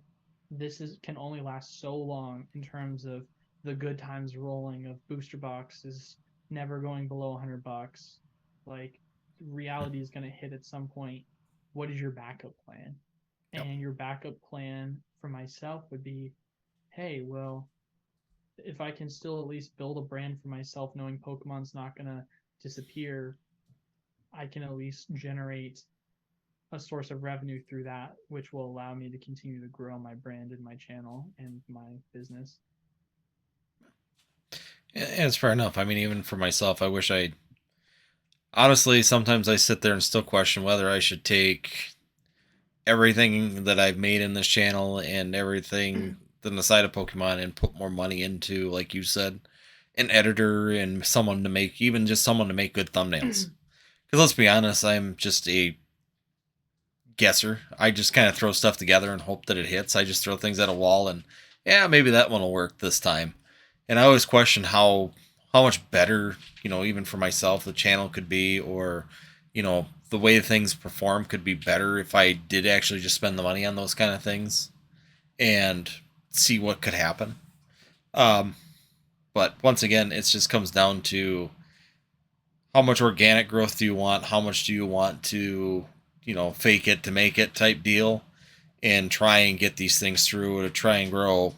this is can only last so long in terms of the good times rolling of booster boxes never going below $100. Like reality is going to hit at some point. What is your backup plan? Yep. And your backup plan for myself would be, hey, well, if I can still at least build a brand for myself, knowing Pokemon's not going to disappear, I can at least generate a source of revenue through that, which will allow me to continue to grow my brand and my channel and my business. And it's fair enough. I mean, even for myself, I wish I honestly sometimes I sit there and still question whether I should take everything that I've made in this channel and everything on the side of Pokemon and put more money into, like you said, an editor and someone to make, even just someone to make good thumbnails. Because let's be honest, I'm just a guesser. I just kind of throw stuff together and hope that it hits. I just throw things at a wall and yeah, maybe that one will work this time. And I always question how much better, even for myself, the channel could be, or the way things perform could be better if I did actually just spend the money on those kind of things and see what could happen. But once again, it just comes down to how much organic growth do you want? How much do you want to, fake it to make it type deal and try and get these things through to try and grow.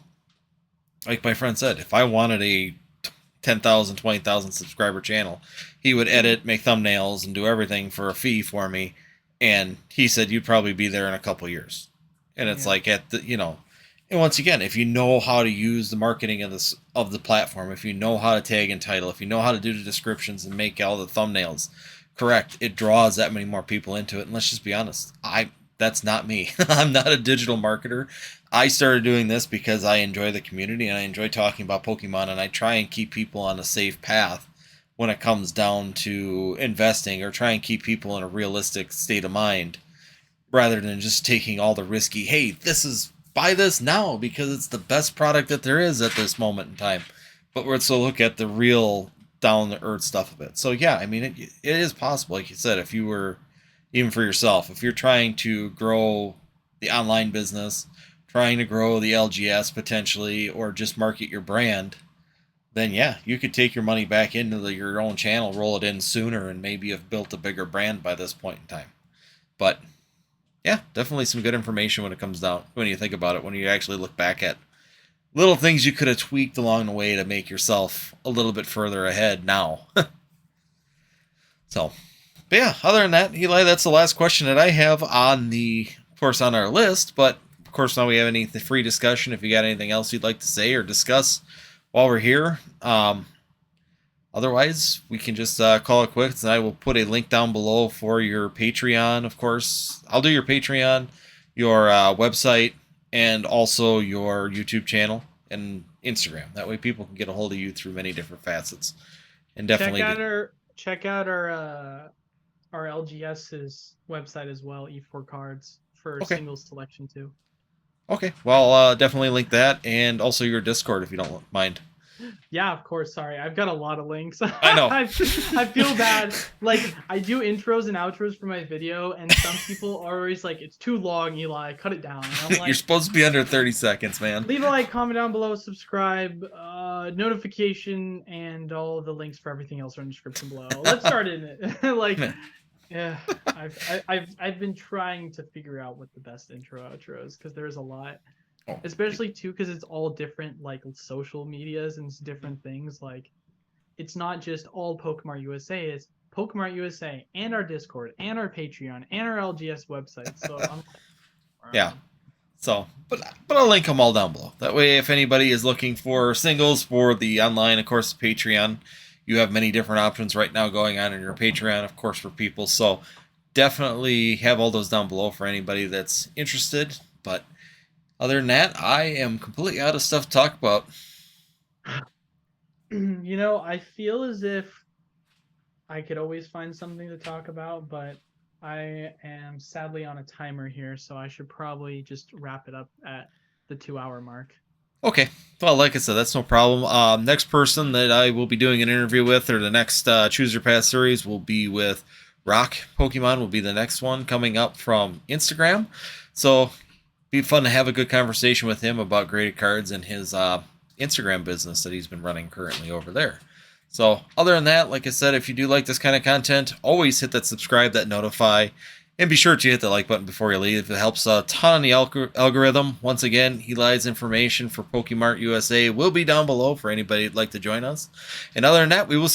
Like my friend said, if I wanted a 10,000, 20,000 subscriber channel, he would edit, make thumbnails, and do everything for a fee for me. And he said you'd probably be there in a couple years. And it's like and once again, if you know how to use the marketing of the platform, if you know how to tag and title, if you know how to do the descriptions and make all the thumbnails correct, it draws that many more people into it. And let's just be honest, that's not me. I'm not a digital marketer. I started doing this because I enjoy the community and I enjoy talking about Pokemon, and I try and keep people on a safe path when it comes down to investing, or try and keep people in a realistic state of mind rather than just taking all the risky, hey, buy this now because it's the best product that there is at this moment in time. But let's look at the real down the earth stuff of it. So yeah, I mean, it is possible, like you said, if you were, even for yourself, if you're trying to grow the online business, trying to grow the LGS potentially, or just market your brand, then yeah, you could take your money back into your own channel, roll it in sooner, and maybe have built a bigger brand by this point in time. But yeah, definitely some good information when it comes down, when you think about it, when you actually look back at little things you could have tweaked along the way to make yourself a little bit further ahead now. So, but yeah, other than that, Eli, that's the last question that I have on of course, on our list. But of course, now we have any free discussion. If you got anything else you'd like to say or discuss while we're here, otherwise we can just call it quits. And I will put a link down below for your Patreon. Of course, I'll do your Patreon, your website, and also your YouTube channel and Instagram. That way, people can get a hold of you through many different facets. And definitely check out our LGS's website as well, E4 Cards, for singles selection too. Okay, well, definitely link that, and also your Discord if you don't mind. Yeah, of course. Sorry, I've got a lot of links. I know. I feel bad. Like, I do intros and outros for my video, and some people are always like, "It's too long, Eli. Cut it down." And I'm like, you're supposed to be under 30 seconds, man. Leave a like, comment down below, subscribe, notification, and all the links for everything else are in the description below. Let's start in it. Like, yeah, I've been trying to figure out what the best intro outros, because there's a lot. Especially too, because it's all different, like social medias and different things. Like, it's not just all PokemartUSA. It's PokemartUSA and our Discord and our Patreon and our LGS website. So yeah. So, but I'll link them all down below. That way, if anybody is looking for singles for the online, of course, Patreon, you have many different options right now going on in your Patreon, of course, for people. So definitely have all those down below for anybody that's interested. But other than that, I am completely out of stuff to talk about. I feel as if I could always find something to talk about, but I am sadly on a timer here, so I should probably just wrap it up at the 2-hour mark. Okay. Well, like I said, that's no problem. Next person that I will be doing an interview with, or the next Choose Your Path series, will be with Rock Pokemon, will be the next one coming up from Instagram. So be fun to have a good conversation with him about graded cards and his Instagram business that he's been running currently over there. So other than that, like I said, if you do like this kind of content, always hit that subscribe, that notify, and be sure to hit the like button before you leave. It helps a ton on the algorithm. Once again, Eli's information for PokemartUSA will be down below for anybody who'd like to join us. And other than that, we will see